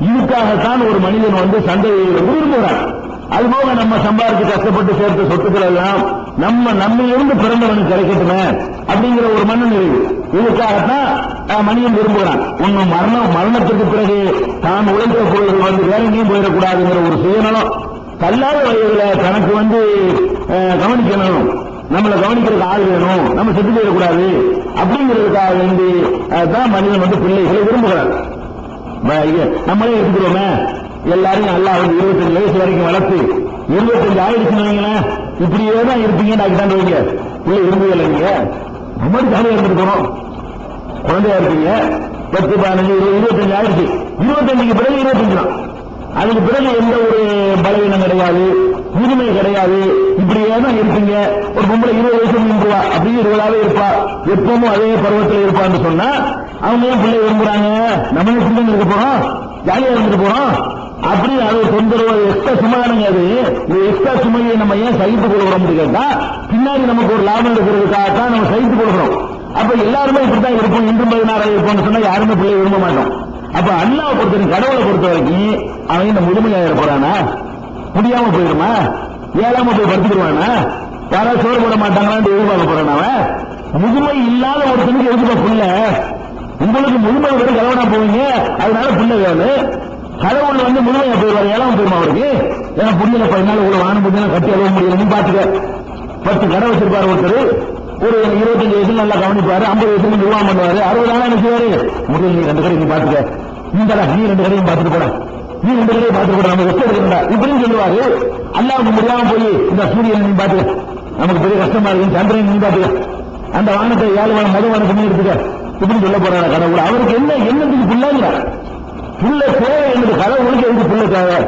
இதுக்காகத்தான் ஒரு மனிதன் வந்து சந்தையை விரும்புகிறான். அதுபோக நம்ம சம்பாதிச்சு கஷ்டப்பட்டு சேர்த்த சொத்துக்கள் எல்லாம் நம்ம இருந்து பிறந்தவனுக்கு கிடைக்கட்டுமே அப்படிங்கிற ஒரு மன நிறைவு. இதுக்காகத்தான் மனிதன் விரும்புகிறான். ஒன்னும் மரணத்திற்கு பிறகு தான் உழைத்த பொருள்கள் வந்து வேற எங்கேயும் போயிடக்கூடாதுங்கிற ஒரு சுயநலம். கல்லாத வயதுல தனக்கு வந்து கவனிக்கணும், நம்மளை கவனிக்கிறதுக்கு ஆள் வேணும், நம்ம செத்து போயிடக்கூடாது அப்படிங்கிறதுக்காக வேண்டி தான் மனிதன் வந்து பிள்ளைகளை விரும்புகிறார். நம்மளே எடுத்துக்கிறோமே, எல்லாரையும் நல்லா வந்து 25 வயசு வரைக்கும் வளர்த்து 25 ஆயிடுச்சுன்னு வைங்களேன், இப்படியே தான் இருப்பீங்கன்னு ஆகிட்டான் வைங்க. பிள்ளை விரும்புவதில்லை, நீங்க நம்ம ஜாலியா இருந்துட்டு போறோம், குழந்தையா இருப்பீங்க. 10, 15, 25 ஆயிடுச்சு, 25க்கு பிறகு 25 தான். அதுக்கு பிறகு எந்த ஒரு பலவீனம் கிடையாது, முதுமை கிடையாது, இப்படியே தான் இருப்பீங்க. ஒரு பொம்பளை 20 வயசு நின்றுவா, அப்படியே 20ஆவே இருப்பா, எப்பவும் அதே பருவத்தில் இருப்பான்னு சொன்னா அவங்க ஏன் பிள்ளை விரும்புறாங்க, நம்ம எப்படி இருக்க போறோம், ஜாலியா இருந்துட்டு போறோம். அப்படி அது தொந்தரவு எக்ஸ்ட்ரா சுமை தானங்க. அது இந்த எக்ஸ்ட்ரா சுமையை நம்ம ஏன் சகித்துக் கொள்கிறோம் கேட்டா, பின்னாடி நமக்கு ஒரு லாபம் இருக்கிறதுக்காகத்தான் நம்ம சகித்துக் கொள்கிறோம். அப்ப எல்லாருமே இப்படித்தான் இருப்போம், இன்றும் 16 இருப்போம்னு சொன்னா யாருமே பிள்ளை விரும்ப மாட்டோம். அப்ப அல்லாஹ் பொறுத்த கடவுளை பொறுத்த வரைக்கும் அவன் இந்த முதுமையாயிர போறானா, முடியாம போயிருமா, ஏழாம போய் படுத்துக்கிடுவானா, யாராவது சோறு போட மாட்டாங்களான்னு எதிர்பார்க்க போறான். அவன் முதுமை இல்லாத ஒருத்தனுக்கு எதிர்பார்க்க புள்ள, உங்களுக்கு முதுமை வரை கலவனா போவீங்க, அதனால புள்ள வேணும். கடவுள் வந்து முதுமையா போயிருவாரு, ஏழாம போயிருமா அவருக்கு, ஏன்னா புண்ணியில 14 இவ்வளவு வானம் புண்ணியம் கட்டி அழுவ முடியலன்னு பாத்துக்க. 10 கடை வச்சிருப்பாரு ஒருத்தர், ஒரு 25 வயசுல நல்லா கவனிப்பாரு, 50 வயசுல நிர்வாகம் பண்ணுவாரு, 60 நாளா நினைச்சுவாரு, முதல் நீ 2 கடை நீ பாத்துக்க, இந்தடா நீ 2 கடையும் பாத்துட்டு போட, நீ 2 கடையும் பாத்துட்டு போட, நம்ம ரெஸ்ட் எடுக்கணும்டா இப்படின்னு சொல்லுவாரு. அல்லாவுக்கு முடியாம போய் இந்த சூரியன் நீ பாத்துக்க, நமக்கு பெரிய கஷ்டமா இருக்கு, சந்திரன் நீ பாத்துக்க, அந்த வானத்தை 7 வானம் முதல் வானத்தை எடுத்துக்க, இப்படின்னு சொல்ல போறாரு கடவுள். அவருக்கு என்னத்துக்கு புள்ளங்க, புள்ள தேவை என்பது கடவுளுக்கு எதுக்கு புள்ள தேவை,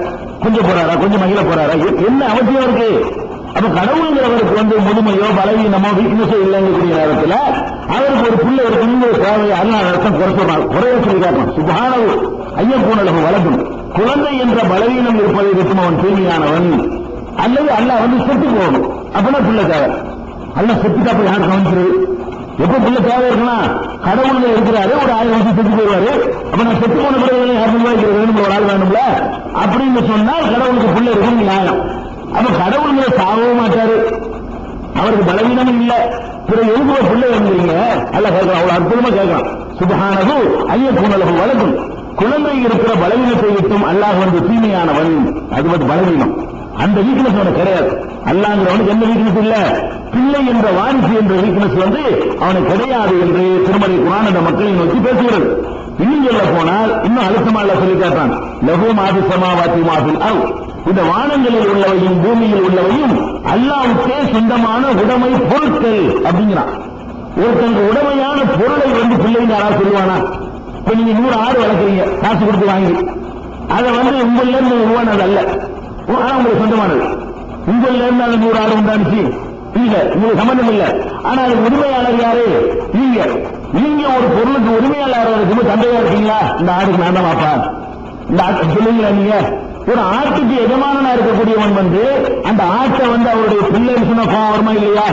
கொஞ்சம் போறாரா, கொஞ்சம் மகிழ போறாரா, என்ன அவசியம் இருக்கு? அப்ப கடவுளுங்கிறவருக்கு வந்து முதுமையோ பலவீனமோ வீக்னஸோ இல்லைங்கக்கூடிய நேரத்தில் அவருக்கு ஒரு புள்ள இருக்குங்கிற தேவையை அல்லாஹ் அர்த்தம் குறை சொல்றாங்க, குறைய சொல்லி காட்டும். சுபஹானஹு ஐயக்கூனலஹு வலதுன், குழந்தை என்ற பலவீனம் இருப்பதை விட்டும் அவன் தூய்மையானவன். அல்லது அல்லாஹ் வந்து செத்து போகணும், அப்பதான் புள்ள தேவை. அல்லாஹ் செத்துட்டா போய் யார் கவனிச்சிரு, எப்ப புள்ள தேவை இருக்குன்னா கடவுள் இருக்கிறாரு, ஒரு 1000 வருஷம் செத்து போயிடுவாரு, அப்ப நான் செத்து போன பிறகு 200 வேணும், ஒரு ஆள் வேணும்ல அப்படின்னு சொன்னால் கடவுளுக்கு புள்ள இருக்குன்னு நியாயம். அப்ப கடவுள் சாகவும் மாட்டாரு, அவருக்கு பலவீனமும் இல்ல, பிறகு எதுக்கு ஒரு பிள்ளை வந்துறீங்க அல்ல கேட்கலாம். அவ்வளவு அற்புதமா கேட்கலாம். சுபஹானஹு ஐயக்கூனலஹு வலதுன், குழந்தை இருக்கிற பலவீனத்தை விட்டும் அல்லாஹ் வந்து தூய்மையானவன். அது வந்து பலவீனம், அந்த வீக்னஸ் அவனுக்கு கிடையாது. அல்லாஹ்ங்கிறவனுக்கு என்ன வீக்னஸ் இல்ல, பிள்ளை என்ற வாரிசு என்ற வீக்னஸ் வந்து அவனுக்கு கிடையாது என்று திருமலை குர்ஆன் அந்த மக்களை நோக்கி பேசுகிறது. இன்னும் சொல்ல போனால் இன்னும் அழுத்தமா அல்ல சொல்லி காட்டான், லஹு மாஃபி ஸமாவாத்தி மாஃபில் அர்த், இந்த வானங்களில் உள்ளவையும் பூமியில் உள்ளவையும் அல்லாஹ்வுக்கே சொந்தமான உடைமை பொருட்கள் அப்படிங்கிறான். ஒருத்தங்க உடைமையான பொருளை வந்து பிள்ளைங்க யாராவது சொல்லுவானா? இப்ப நீங்க 100 ஆடு வளர்க்குறீங்க, காசு கொடுத்து வாங்கி, அதை வந்து உங்கள இருந்து உருவானது அல்ல, உங்களுக்கு சொந்தமானது. உங்கள இருந்து அந்த 100 ஆடு உண்டாச்சு இல்ல, உங்களுக்கு சம்பந்தம் இல்ல. ஆனா அது உரிமையாளர் யாரு? நீங்க. நீங்க ஒரு பொருளுக்கு உரிமையாளர் இருக்கும்போது தந்தையா இருக்கீங்களா? இந்த ஆடுக்கு நான் தான் வாப்பா, இந்த ஆட்டு சொல்லுவீங்களா? நீங்க ஒரு ஆட்டுக்கு எஜமானனா இருக்கக்கூடியவன் வந்து அந்த ஆட்டை வந்து அவருடைய பிள்ளைன்னு சொன்னா வருமா இல்லையா?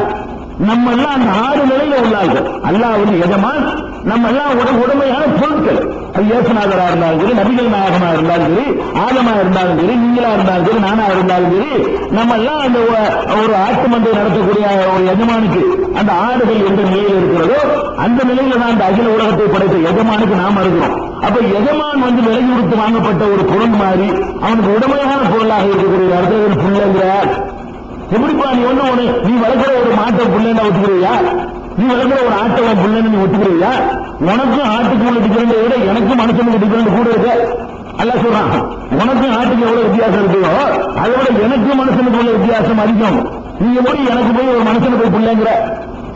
நம்ம எல்லாம் அந்த 6 நிலையில உள்ளார்கள். அல்லாஹ் வந்து எஜமான், நம்ம எல்லாம் உடமையான பொருட்கள். அது இயேசுநாதரா இருந்தாலும் சரி, நபிகள் நாயகமா இருந்தாலும் சரி, ஆதமா இருந்தாலும் சரி, நீங்களா இருந்தாலும் சரி, நானா இருந்தாலும் சரி, நம்ம எல்லாம் அந்த ஒரு ஆட்டு மந்தை நடத்தக்கூடிய ஒரு எஜமானுக்கு அந்த ஆடுகள் எந்த நிலையில் இருக்கிறதோ அந்த நிலையில தான் அந்த அகில உலகத்தை படைத்த எஜமானுக்கு நாம இருக்கிறோம். அப்ப எஜமான் வந்து விலைக்கு கொடுத்து வாங்கப்பட்ட ஒரு பொருள் மாதிரி அவனுக்கு உடமையான பொருளாக இருக்கக்கூடிய இடத்துல பிள்ளைங்கிற எப்படிப்பா நீ ஒண்ணு நீ வளர்க்கிற ஒரு மாட்டை பிள்ளைன்னு ஒத்துக்கிறியா? நீ வளர்க்கிற ஒரு ஆட்டை பிள்ளைன்னு நீ ஒத்துக்கிறியா? உனக்கும் ஆட்டுக்கு உள்ள டிஃபரெண்ட் விட எனக்கும் மனுஷனுக்கு டிஃபரெண்ட் கூட இருக்கு. அல்லாஹ் சொல்றான், உனக்கும் ஆட்டுக்கு எவ்வளவு வித்தியாசம் இருக்கோ அதை விட எனக்கும் மனுஷனுக்கு உள்ள வித்தியாசம் அதிகம். நீங்க போய் எனக்கு போய் ஒரு மனுஷனுக்கு போய் பிள்ளைங்கிற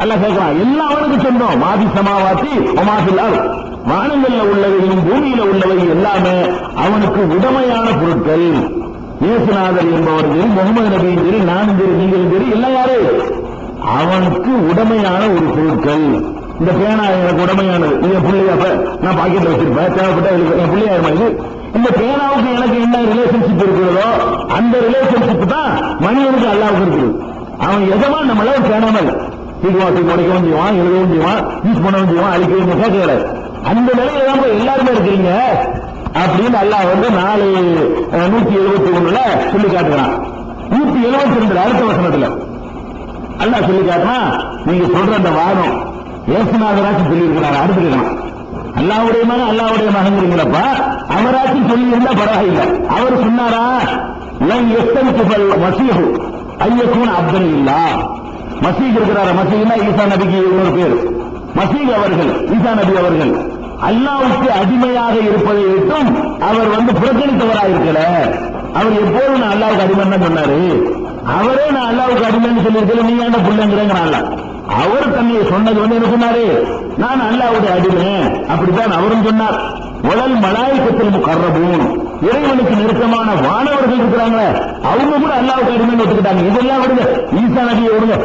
அல்லாஹ் கேட்கிறான். எல்லாம் அவனுக்கு சொந்தம். மாஃபி ஸமாவாத்தி வ மாஃபில் அர்த், வானங்கள்ல உள்ளவையும் பூமியில உள்ளவை எல்லாமே அவனுக்கு உடமையான பொருட்கள். இயேசுநாதர் என்பவர் சரி, முகமது நபியும் சரி, நானும் சரி, நீங்களும் சரி, எல்லாம் யாரு? அவனுக்கு உடமையான ஒரு பொருட்கள். இந்த பேனா எனக்கு உடமையானது, என் பிள்ளையாப்ப நான் பாக்கெட்ல வச்சிருப்பேன், தேவைப்பட்ட என் பிள்ளையாயிருமா இது? இந்த பேனாவுக்கு எனக்கு என்ன ரிலேஷன்ஷிப் இருக்கிறதோ அந்த ரிலேஷன்ஷிப் தான் மனிதனுக்கு அல்லாவுக்கு இருக்குது. அவன் எதமா நம்மள பேனாமல் தீக்குவாசி உடைக்கவும் செய்வான், எழுதவும் செய்வான், யூஸ் பண்ணவும் செய்வான், அழிக்கவும் கேட்கல. அந்த நிலையில தான் எல்லாருமே இருக்கிறீங்க அப்படின்னு அல்லாஹ் வந்து 171 சொல்லி காட்டுகிறான். 172 அடுத்த வசனத்துல அல்லாஹ் சொல்லி காட்டினா, நீங்க சொல்ற அந்த வாதம் இயேசுநாதராச்சும் சொல்லி இருக்கிறார். அடுத்துக்கலாம் அல்லாஹ்வுடைய மகன் அல்லாஹ்வுடைய மகன்ங்கிறீங்களப்பா, அவராச்சும் சொல்லி இருந்தா பரவாயில்லை. அவர் சொன்னாரா, லன் யஸ்தன்கிஃபல் மஸீஹு ஐயக்கூன அப்தன் இல்லா. மஸீஹ் இருக்கிறார, மஸீஹ்னா ஈசா நபிக்கு இன்னொரு பேர். மஸீஹ் அவர்கள், ஈசா நபி அவர்கள் அல்லாஹ்வுக்கு அடிமையாக இருப்பதை விட்டும் அவர் வந்து புறக்கணித்தவராக இருக்கல. அவர் எப்போதும் நான் அல்லாஹ்வுக்கு அடிமைன்னு தான் சொன்னாரு. அவரே நான் அல்லாஹ்வுக்கு அடிமைன்னு சொல்லியிருக்கல, நீ ஏன்டா பிள்ளைங்கிறேங்கிறான்ல. அவர் தன்னை சொன்னது வந்து என்ன சொன்னாரு, நான் அல்லாஹ்வுடைய அடிமை, அப்படித்தான் அவரும் சொன்னார். வலல் மலாயிகத்துல் முகர்ரபூன், இறைவனுக்கு நெருக்கமான வானவர்கள் இருக்கிறாங்க, அவங்க கூட அல்லாஹ்வுக்கு அடிமைன்னு ஒத்துக்கிட்டாங்க. இதெல்லாம் விடுங்க, ஈசா நபியை விடுங்க.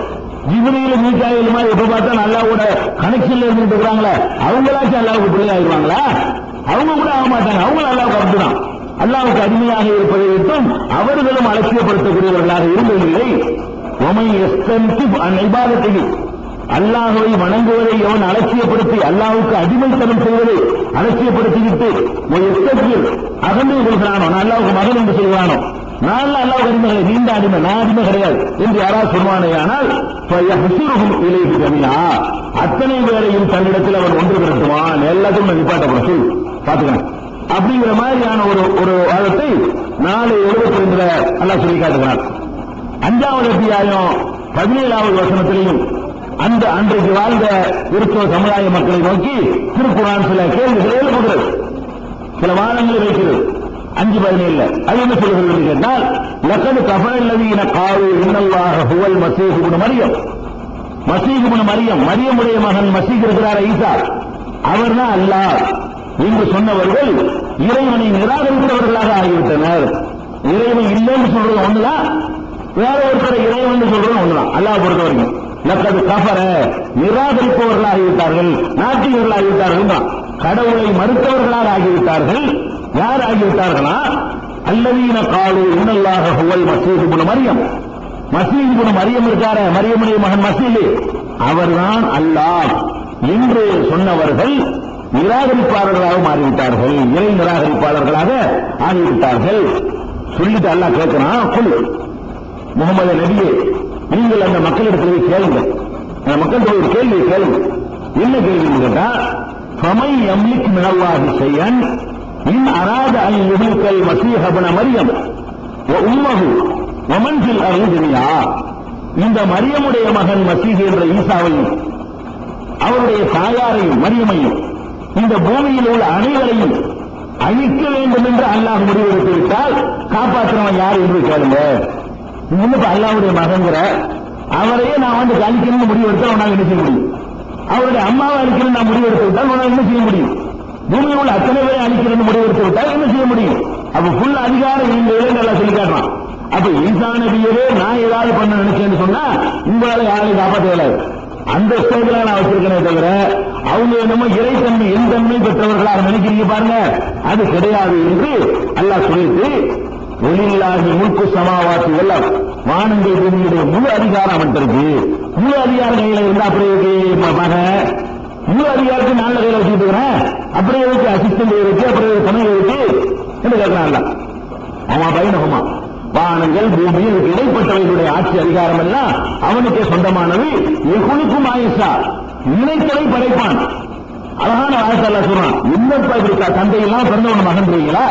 ஜிப்ரீல் மீகாயில் மாதிரி எப்ப பார்த்தா அல்லாஹ்வோட கனெக்ஷன்ல இருந்துட்டு இருக்காங்களே, அவங்களாச்சும் அல்லாஹ்வுக்கு பிள்ளை ஆயிடுவாங்களா? அவங்க கூட ஆக மாட்டாங்க, அவங்களும் அல்லாஹ்வுக்கு அப்படிதான். அல்லாஹ்வுக்கு அடிமையாக இருப்பதை விட்டும் அவர்களும் அலட்சியப்படுத்தக்கூடியவர்களாக இருந்ததில்லை. ஒமை எஸ்தன்கிப் அன் இபாதத்திஹி, அல்லாஹ்வை வணங்குவதை எவன் அலட்சியப்படுத்தி அல்லாஹ்வுக்கு அடிமைத்தனம் செய்வதை அலட்சியப்படுத்திவிட்டு அகமே கொள்கிறானோ, நான் அல்லாஹ்வுக்கு மகன் என்று சொல்கிறானோ, நான் அல்லாஹ்வுக்கு அடிமை, நீண்ட அடிமை, நான் அடிமை கிடையாது என்று யாராவது சொல்வானே ஆனால் அத்தனை பேரையும் தன்னிடத்தில் அவன் ஒன்று திரட்டுவான். எல்லாத்தையும் நிப்பாட்டப்பட சொல் பாத்துக்கணும் அப்படிங்கிற மாதிரியான ஒரு வாதத்தை 4:72 அல்லாஹ் சொல்லி காட்டுகிறார். 5வது அத்தியாயம் 17வது வசனத்திலையும் அந்த அன்றைக்கு வாழ்ந்த கிறிஸ்தவ சமுதாய மக்களை நோக்கி திருக்குர்ஆன் சில கேள்விகளை எழுப்புகிறது, சில வாதங்களை வைக்கிறது. 5:17 அது என்ன சொல்கிறது என்று கேட்டால், லக்கது கஃபரல்லதீன காலூ இன்னல்லாஹ ஹுவல் மஸீஹ் இப்னு மரியம், மஸீஹ் இப்னு மரியம், மரியமுடைய மகன் மஸீஹ் இருக்கிறார் ஈசா, அவர்தான் அல்லாஹ் என்று சொன்னவர்கள் இறைவனை நிராகரித்தவர்களாக ஆகிவிட்டனர். இறைவன் இல்லைன்னு சொல்றது ஒண்ணுதான், வேற ஒருத்தரை இறைவன் சொல்றது ஒண்ணுதான். அல்லாஹ் பொறுத்த வரைக்கும் லக்கது கஃபர நிராகரிப்பவர்களாக ஆகிவிட்டார்கள், நாட்டிகர்களாக ஆகிவிட்டார்கள் தான், கடவுளை மறுத்தவர்களாக ஆகிவிட்டார்கள். யார் ஆகிவிட்டார்களா? அல்லதீன காலூ இன்னல்லாஹ ஹுவல் மஸீஹ் இப்னு மரியம், மஸீஹ் இப்னு மரியம் இருக்கார, மரியமுடைய மகன் மஸீஹ், அவர்தான் அல்லாஹ் என்று சொன்னவர்கள் நிராகரிப்பாளர்களாக மாறிவிட்டார்கள், இறை நிராகரிப்பாளர்களாக ஆகிவிட்டார்கள். சொல்லிட்டு அல்லாஹ் கேட்கிறான், குல் முகமது நபியே, நீங்கள் அந்த மக்களிடத்தில் கேளுங்க, அந்த மக்கள் ஒரு கேள்வியை கேளுங்க. என்ன கேள்வி கேட்டா, ஃபமை யம்லிக் மினல்லாஹி ஷைஅன் இன் அராத அன் யுஹ்லிகல் மஸீஹ் இப்னு மரியம் வ உம்மஹு வ மன் ஃபில் அர்தி ஜமீஆ. இந்த மரியமுடைய மகன் மஸீஹ் என்ற ஈசாவையும் அவருடைய தாயாரையும் மரியமையும் இந்த பூமியில் உள்ள அனைவரையும் அழிக்க வேண்டும் என்று அல்லாஹ் முடிவெடுத்து விட்டால் காப்பாற்றுறவன் யார் என்று கேளுங்க. இன்னும் அல்லாஹ்வுடைய மகன்கிற அவரையே நான் வந்து அழிக்கணும்னு முடிவெடுத்தா உன்னால் என்ன செய்ய முடியும்? அவருடைய அம்மாவை அழிக்கணும் நான் முடிவெடுத்து விட்டால் உன்னால் என்ன செய்ய முடியும்? பூமியில் உள்ள அத்தனை பேரை அழிக்கணும்னு முடிவெடுத்து விட்டால் என்ன செய்ய முடியும்? அப்ப ஃபுல் அதிகாரம் இந்த நல்லா சொல்லி காட்டலாம். அப்ப ஈசா நபியவே நான் ஏதாவது பண்ண நினைச்சேன்னு சொன்னா உங்களால யாரையும் காப்பாற்ற இயலாது. அந்த ஸ்டேஜ்ல நான் வச்சிருக்கேனே தவிர அவங்க என்னமோ இறைத்தன்மை என் தன்மை பெற்றவர்களாக நினைக்கிறீங்க பாருங்க, அது கிடையாது என்று அல்லாஹ் சொல்லிட்டு, ஒலில்லாஹி முல்கு சமாவாத்தி எல்லாம் வானங்கள் பூமியுடைய முழு அதிகாரம் அவன்கிட்ட இருக்கு. முழு அதிகாரம் கையில இருந்தா அப்படியே மக முழு அதிகாரத்தை நல்ல கையில வச்சுட்டு இருக்கிறேன், அப்படியே இருக்கு அசிஸ்டன்ட் இருக்கு, அப்படியே துணை இருக்கு என்று கேட்கிறான். அவன் பயணகுமா வானங்கள் பூமி இதுக்கு இடைப்பட்டவர்களுடைய ஆட்சி அதிகாரம் எல்லாம் அவனுக்கே சொந்தமானது. எகுனுக்கும் ஆயிஷா நினைத்ததை படைப்பான். அழகான ஆயத்தால சொல்றான், என்னப்பா இருக்கா தந்தை இல்லாம பிறந்த ஒண்ணு மகன்றீங்களா?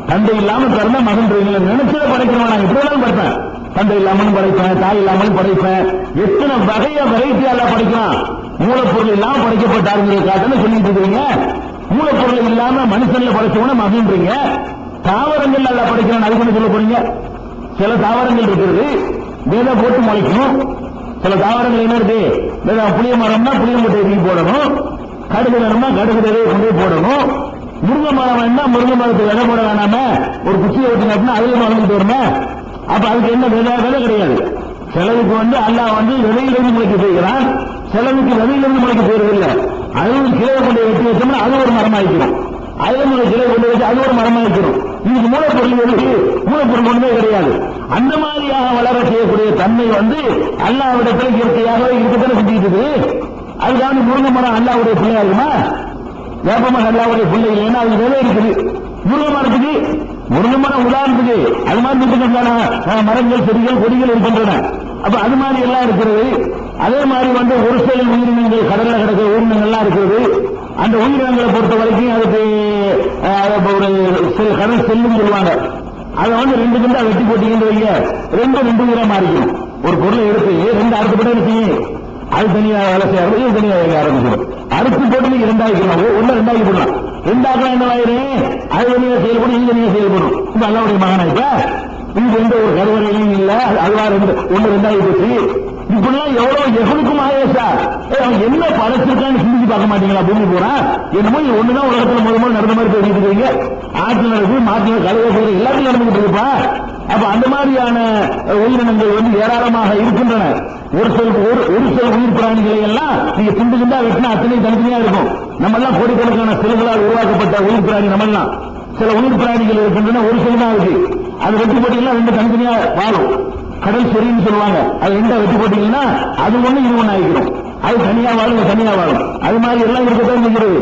தந்தை இல்லாம பிறந்த மகன்றீங்களா? நினைச்சதை படைக்கிறவன் நான் இப்படிதான் படைப்பேன். தந்தை இல்லாமலும் படைப்பேன், தாய் இல்லாமலும் படைப்பேன். எத்தனை வகைய வெரைட்டியால படைக்கிறான். மூலப்பொருள் இல்லாம படைக்கப்பட்டாருங்கிறதுக்காக சொல்லிட்டு இருக்கீங்க. மூலப்பொருள் இல்லாம மனுஷன்ல படைச்சவன மகன்றீங்க. தாவரங்கள் நல்லா படைக்கிறான், அது கொண்டு சொல்ல போறீங்க. சில தாவரங்கள் இருக்கிறது வேத போட்டு முளைக்கும். சில தாவரங்கள் என்ன இருக்கு, புளிய மரம்னா புளிய மூட்டை தூக்கி போடணும், கடுகு மரம்னா கடுகு விதையை கொண்டு போடணும், முருங்கை மரம் வேணா முருங்கை மரத்துக்கு விதை போட வேணாம ஒரு குச்சியை ஓட்டினா அதுல வளர்ந்துட்டு வருமே. அப்ப அதுக்கு என்ன விதை கிடையாது. செலவுக்கு அல்லாஹ் விதையிலிருந்து முளைக்க செய்கிறான், செலவுக்கு விதையிலிருந்து முளைக்க செய்யறதில்லை. அது கிளையை கொண்டு வெட்டி வச்சோம்னா அது ஒரு மரம் ஆயிக்கிறோம், அதுல கிளை கொண்டு வச்சு அது ஒரு மரமா இருக்கிறோம். இதுக்கு மூலப்பொருள் ஒன்றுமே கிடையாது. அந்த மாதிரியாக வளர செய்யக்கூடிய தன்மை அல்லாஹ்விடத்தில் இயற்கையாகவே இருக்கத்தானே செஞ்சுட்டு இருக்கு. அதுக்காக முருங்கை மரம் அல்லாஹ்வுடைய பிள்ளையா இருக்குமா? வேப்பமரம் அல்லாஹ்வுடைய பிள்ளை இல்லைன்னா அது விதை இருக்குது. முருங்கை மரம் உதாரணத்துக்கு அது மாதிரி மரங்கள் செடிகள் கொடிகள் இருக்கின்றன. அப்ப அது மாதிரி எல்லாம் இருக்கிறது. அதே மாதிரி ஒரு சில உயிரினங்கள் கடல்ல கிடக்கிற உயிரினங்கள்லாம் இருக்கிறது. அந்த உயிரினங்களை பொறுத்த வரைக்கும் அதுக்கு ஒரு கடல் செல்லும் சொல்லுவாங்க. அதை 2 துண்டா வெட்டி போட்டீங்கன்னு வைங்க, 2 உயிரா மாறிக்கும். ஒரு பொருளை எடுத்து 2 அறுத்துப்பட்டு செய்யும், அது தனியா வேலை செய்யறது, இது தனியா வேலை ஆரம்பிச்சிடும். அறுத்து போட்டு நீங்க 2 ஆகிக்கலாம், 1 2 போடலாம். 2 ஆக்கலாம் என்ன ஆயிரும், அது தனியா செயல்படும், இது தனியா செயல்படும். இப்ப அல்லாஹ்வுடைய மகனாயிட்டா இது எந்த ஒரு கருவறையும் இல்ல, அதுவா 1 2 ஆகி போச்சு. இப்படிலாம் எவ்வளவு எகுனுக்கும் ஆயேசா, அவன் என்ன படைச்சிருக்கான்னு சிந்திச்சு பார்க்க மாட்டீங்களா? பூமி பூரா என்னமோ இது ஒண்ணுதான் உலகத்துல முதல் நடந்த மாதிரி பேசிட்டு இருக்கீங்க. ஆட்சி நடக்குது, மாற்று கழுவ செய்யற எல்லாத்தையும் நடந்துகிட்டு இருப்பா. அப்ப அந்த மாதிரியான உயிரினங்கள் ஏராளமாக இருக்கின்றன. ஒரு சில உயிர் பிராணிகளை எல்லாம் நீங்க துண்டு துண்டா வெட்டினா அத்தனை தனித்தனியா இருக்கும். நம்ம எல்லாம் கோடிக்கணக்கான செல்களால் உருவாக்கப்பட்ட உயிர் பிராணி. நம்ம எல்லாம் சில உயிர் பிராணிகள் இருக்கின்றன, ஒரு செல் தான் இருக்கு. அது வெட்டி போட்டீங்கன்னா 2 தனித்தனியா வாழும். கடல் சொரின்னு சொல்லுவாங்க. அது 2 வெட்டி போட்டீங்கன்னா அது ஒண்ணு இது ஒண்ணு ஆகிக்கிறோம். அது தனியா வாழும் தனியா வாழும். அது மாதிரி எல்லாம் இருக்கத்தான் செய்கிறது.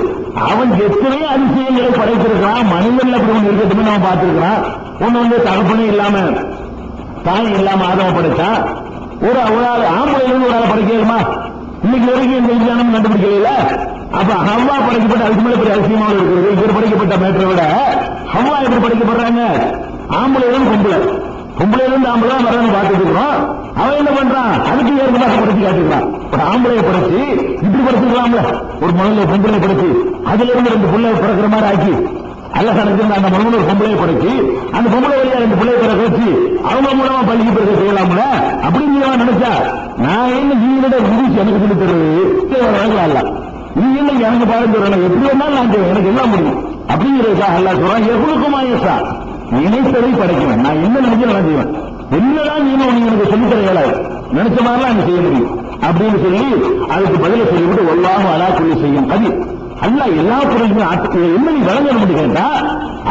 அவன் எத்தனையோ அதிசயங்களை படைத்திருக்கிறான். மனிதன்ல அப்படி ஒன்று இருக்கட்டும் நம்ம பார்த்திருக்கிறான். ஒன்னு வந்து தகப்பனே இல்லாம தாய் இல்லாம ஆதம படைச்சா. ஒரு ஆம்பளையிலிருந்து ஒரு ஆளை படைக்கலுமா? இன்னைக்கு வரைக்கும் இந்த விஞ்ஞானம் கண்டுபிடிக்கல. அப்ப ஹவ்வா படைக்கப்பட்ட அதுக்கு மேல பெரிய அதிசயமாக இருக்கிறது. இவர் படைக்கப்பட்ட மேட்டரை விட ஹவ்வா எப்படி படைக்கப்படுறாங்க? ஆம்பளையிலிருந்து பொம்பளையிலிருந்து ஆம்பளை வரன்னு பார்த்துட்டு இருக்கிறோம். அவன் என்ன பண்றான்? அதுக்கு ஏற்கனவே படைச்சு காட்டுக்கிறான். ஒரு ஆம்பளையை படைச்சு இப்படி படைச்சுக்கலாம்ல. ஒரு முதல்ல பொம்பளை படைச்சு அதுல இருந்து 2 பிள்ளை பிறக்கிற மாதிரி ஆக்கி அல்ல கணக்கு அந்த முதல்ல ஒரு பொம்பளையை படைச்சு அந்த பொம்பளை வழியா 2 பிள்ளை பிறக்க வச்சு அவங்க மூலமா பள்ளிக்கு பிறகு செய்யலாம்ல அப்படின்னு நினைச்சா நான் என்ன நீங்களோட விதிச்சு எனக்கு சொல்லி தருவது அல்ல. நீ என்ன எனக்கு பாடம் சொல்றேன் எப்படி வேணாலும் நான் எனக்கு எல்லாம் முடியும் அப்படிங்கிறதுக்கா அல்ல சொல்றான். எவ்வளவுக்குமாயசா நினைத்ததை படைக்கிறேன். நான் என்ன நினைச்சு நான் செய்வேன். என்னதான் நீங்க எனக்கு சொல்லித்தர இயலாது. நினைச்ச மாதிரிலாம் அங்க செய்ய முடியும் அப்படின்னு சொல்லி அதுக்கு பதில சொல்லிவிட்டு ஒல்லாம அலா சொல்லி செய்யும். அது அல்லா எல்லா பொருளுமே என்ன நீ வழங்கணும் கேட்டா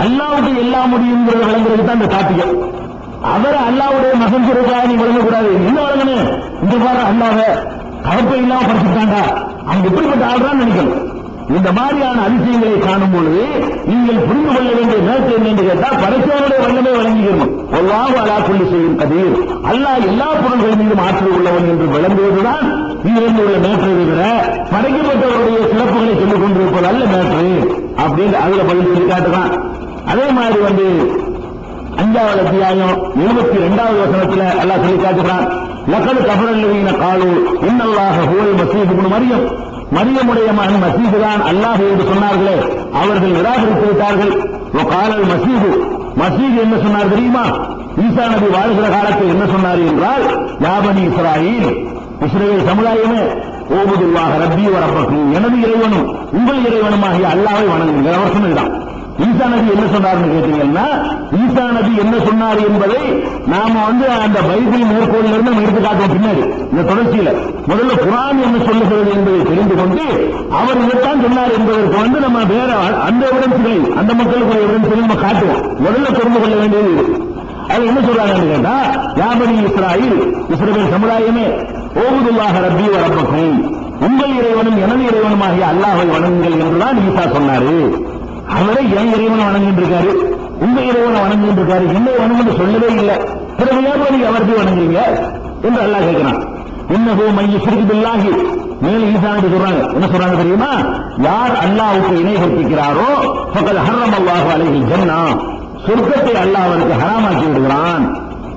அல்லாவுக்கு எல்லா முடியுங்கிறத வழங்குறது தான் இந்த காப்பிகை. அவரை அல்லாவுடைய மகன் சொல்றதுக்காக நீ வழங்கக்கூடாது. என்ன வழங்கணும்? இந்த மாதிரி அல்லாவ கலப்பை இல்லாம படிச்சுட்டாண்டா அவங்க எப்படிப்பட்ட ஆள்றான்னு நினைக்கணும். இந்த மாதிரியான அதிசயங்களை காணும் பொழுது நீங்கள் புரிந்து கொள்ள வேண்டிய நேரத்தை என்று கேட்டால் படைத்தவனுடைய வல்லமை வழங்குகிறோம். ஒல்லாஹு அலா குல்லி ஷைஇன் கதீர். அல்லாஹ் எல்லா பொருள்கள் மீதும் ஆற்றல் உள்ளவன் என்று விளங்குவதுதான் இங்கிருந்து உள்ள மேற்றை தவிர படைக்கப்பட்டவருடைய சிறப்புகளை சொல்லிக் கொண்டிருப்பது அல்ல மேற்று அப்படின்னு அதுல பதில் சொல்லி காட்டுதான். அதே மாதிரி வந்து 5வது அத்தியாயம் 72வது வசனத்துல அல்லாஹ் சொல்லி காட்டுகிறான். லகத் கஃபரல்லதீன காலு இன்னல்லாஹ ஹுவல் மஸீஹ் இப்னு மரியம். மரியமுடைய மகன் மசீது தான் அல்லாஹ் என்று சொன்னார்களே அவர்கள் நிராகரித்து விட்டார்கள். காலல் மசீது மசீது என்ன சொன்னார் தெரியுமா? ஈசா நபி வாழ்கிற காலத்தில் என்ன சொன்னார் என்றால் யா பனி இஸ்ராயீல் இஸ்ரவேல் சமுதாயமே ஓபுதுல்லாஹ ரப்பி வ ரப்பக்கும் எனது இறைவனும் உங்கள் இறைவனுமாகிய அல்லாஹ்வை வணங்குங்கள். அவர் சொன்னதுதான். ஈசா நபி என்ன சொன்னார்னு கேட்டீங்கன்னா ஈசா நபி என்ன சொன்னார் என்பதை நாம அந்த பைபிள் மேற்கோளில் இருந்து நம்ம எடுத்து காட்டுவோம். பின்னாடி இந்த தொடர்ச்சியில முதல்ல குர்ஆன் என்ன சொல்லுகிறது என்பதை தெரிந்து கொண்டு அவர் இதைத்தான் சொன்னார் என்பதற்கு நம்ம வேற அந்த எவிடன்ஸ்களை அந்த மக்களுக்கு எவிடன்ஸ்களை நம்ம காட்டுவோம். முதல்ல தெரிந்து கொள்ள வேண்டியது இது. அது என்ன சொல்றாங்கன்னு கேட்டா யா பனி இஸ்ராயீல் இஸ்ரவேல் சமுதாயமே ஓபுதுல்லாஹ ரப்பி வ ரப்பக்கும் உங்கள் இறைவனும் எனது இறைவனுமாகிய அல்லாஹ்வை வணங்குங்கள் என்றுதான் ஈசா சொன்னாரு. அவரை என் இறைவனை வணங்கிட்டு இருக்காரு, உங்க இறைவனை வணங்கிட்டு இருக்காரு, என்னை வணங்கு சொல்லவே இல்லை. பிறகு நீங்க அவருக்கு வணங்குறீங்க என்று அல்லாஹ் கேட்கிறான். இன்னஹு மன் யுஷ்ரிக் பில்லாஹி மேல ஈசா நபி சொல்றாங்க. என்ன சொல்றாங்க தெரியுமா? யார் அல்லாஹ்வுக்கு இணை கற்பிக்கிறாரோ ஃபகத் ஹர்ரமல்லாஹு அலைஹில் ஜன்னah சொர்க்கத்தை அல்லாஹ் அவருக்கு ஹராமாக்கி விடுகிறான்.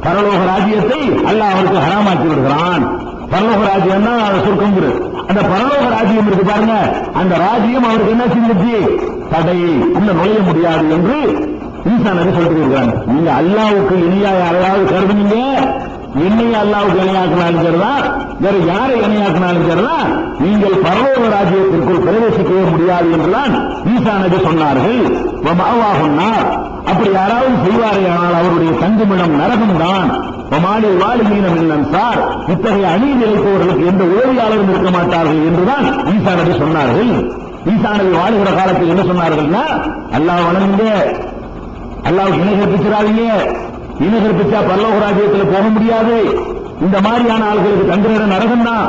பரலோக ராஜ்யத்தை அல்லாஹ் அவருக்கு ஹராமாக்கி விடுகிறான். பரலோக ராஜ்யம் தான் சொர்க்கம்ங்கிறது. அந்த பரலோக ராஜ்யம் இருக்கு பாருங்க, அந்த ராஜ்யம் அவருக்கு என்ன செஞ்சிச்சு? தடை, உள்ள நுழைய முடியாது என்று ஈசா நபி சொல்லிட்டு இருக்காங்க. நீங்க அல்லாஹ்வுக்கு இணையா யாரையாவது கருதுனீங்க, என்னைய அல்லாஹ்வுக்கு இணையாக்கினாலும் சரிதா, வேற யாரை இணையாக்கினாலும் சரிதா, நீங்கள் பரலோக ராஜ்யத்திற்குள் பிரவேசிக்கவே முடியாது என்றுதான் ஈசா நபி சொன்னார்கள். வமாவாகுன்னார் அப்படி யாராவது செய்வாரேயானால் அவருடைய தங்குமிடம் நரகம் தான். மாலில் வாலிமீன மின் அன்சார் இத்தகைய அநீதி இழைப்பவர்களுக்கு எந்த உதவியாளரும் இருக்க மாட்டார்கள் என்றுதான் ஈசா நபி சொன்னார்கள். ஈசா நபி வாழுகிற காலத்தில் என்ன சொன்னார்கள்னா அல்லாஹ் வணங்குங்க, அல்லாஹ்வுக்கு இணை கற்பிச்சிடாதீங்க, இணை கற்பிச்சா பரலோக ராஜ்யத்தில் போக முடியாது, இந்த மாதிரியான ஆள்களுக்கு தங்குற நரகம் தான்,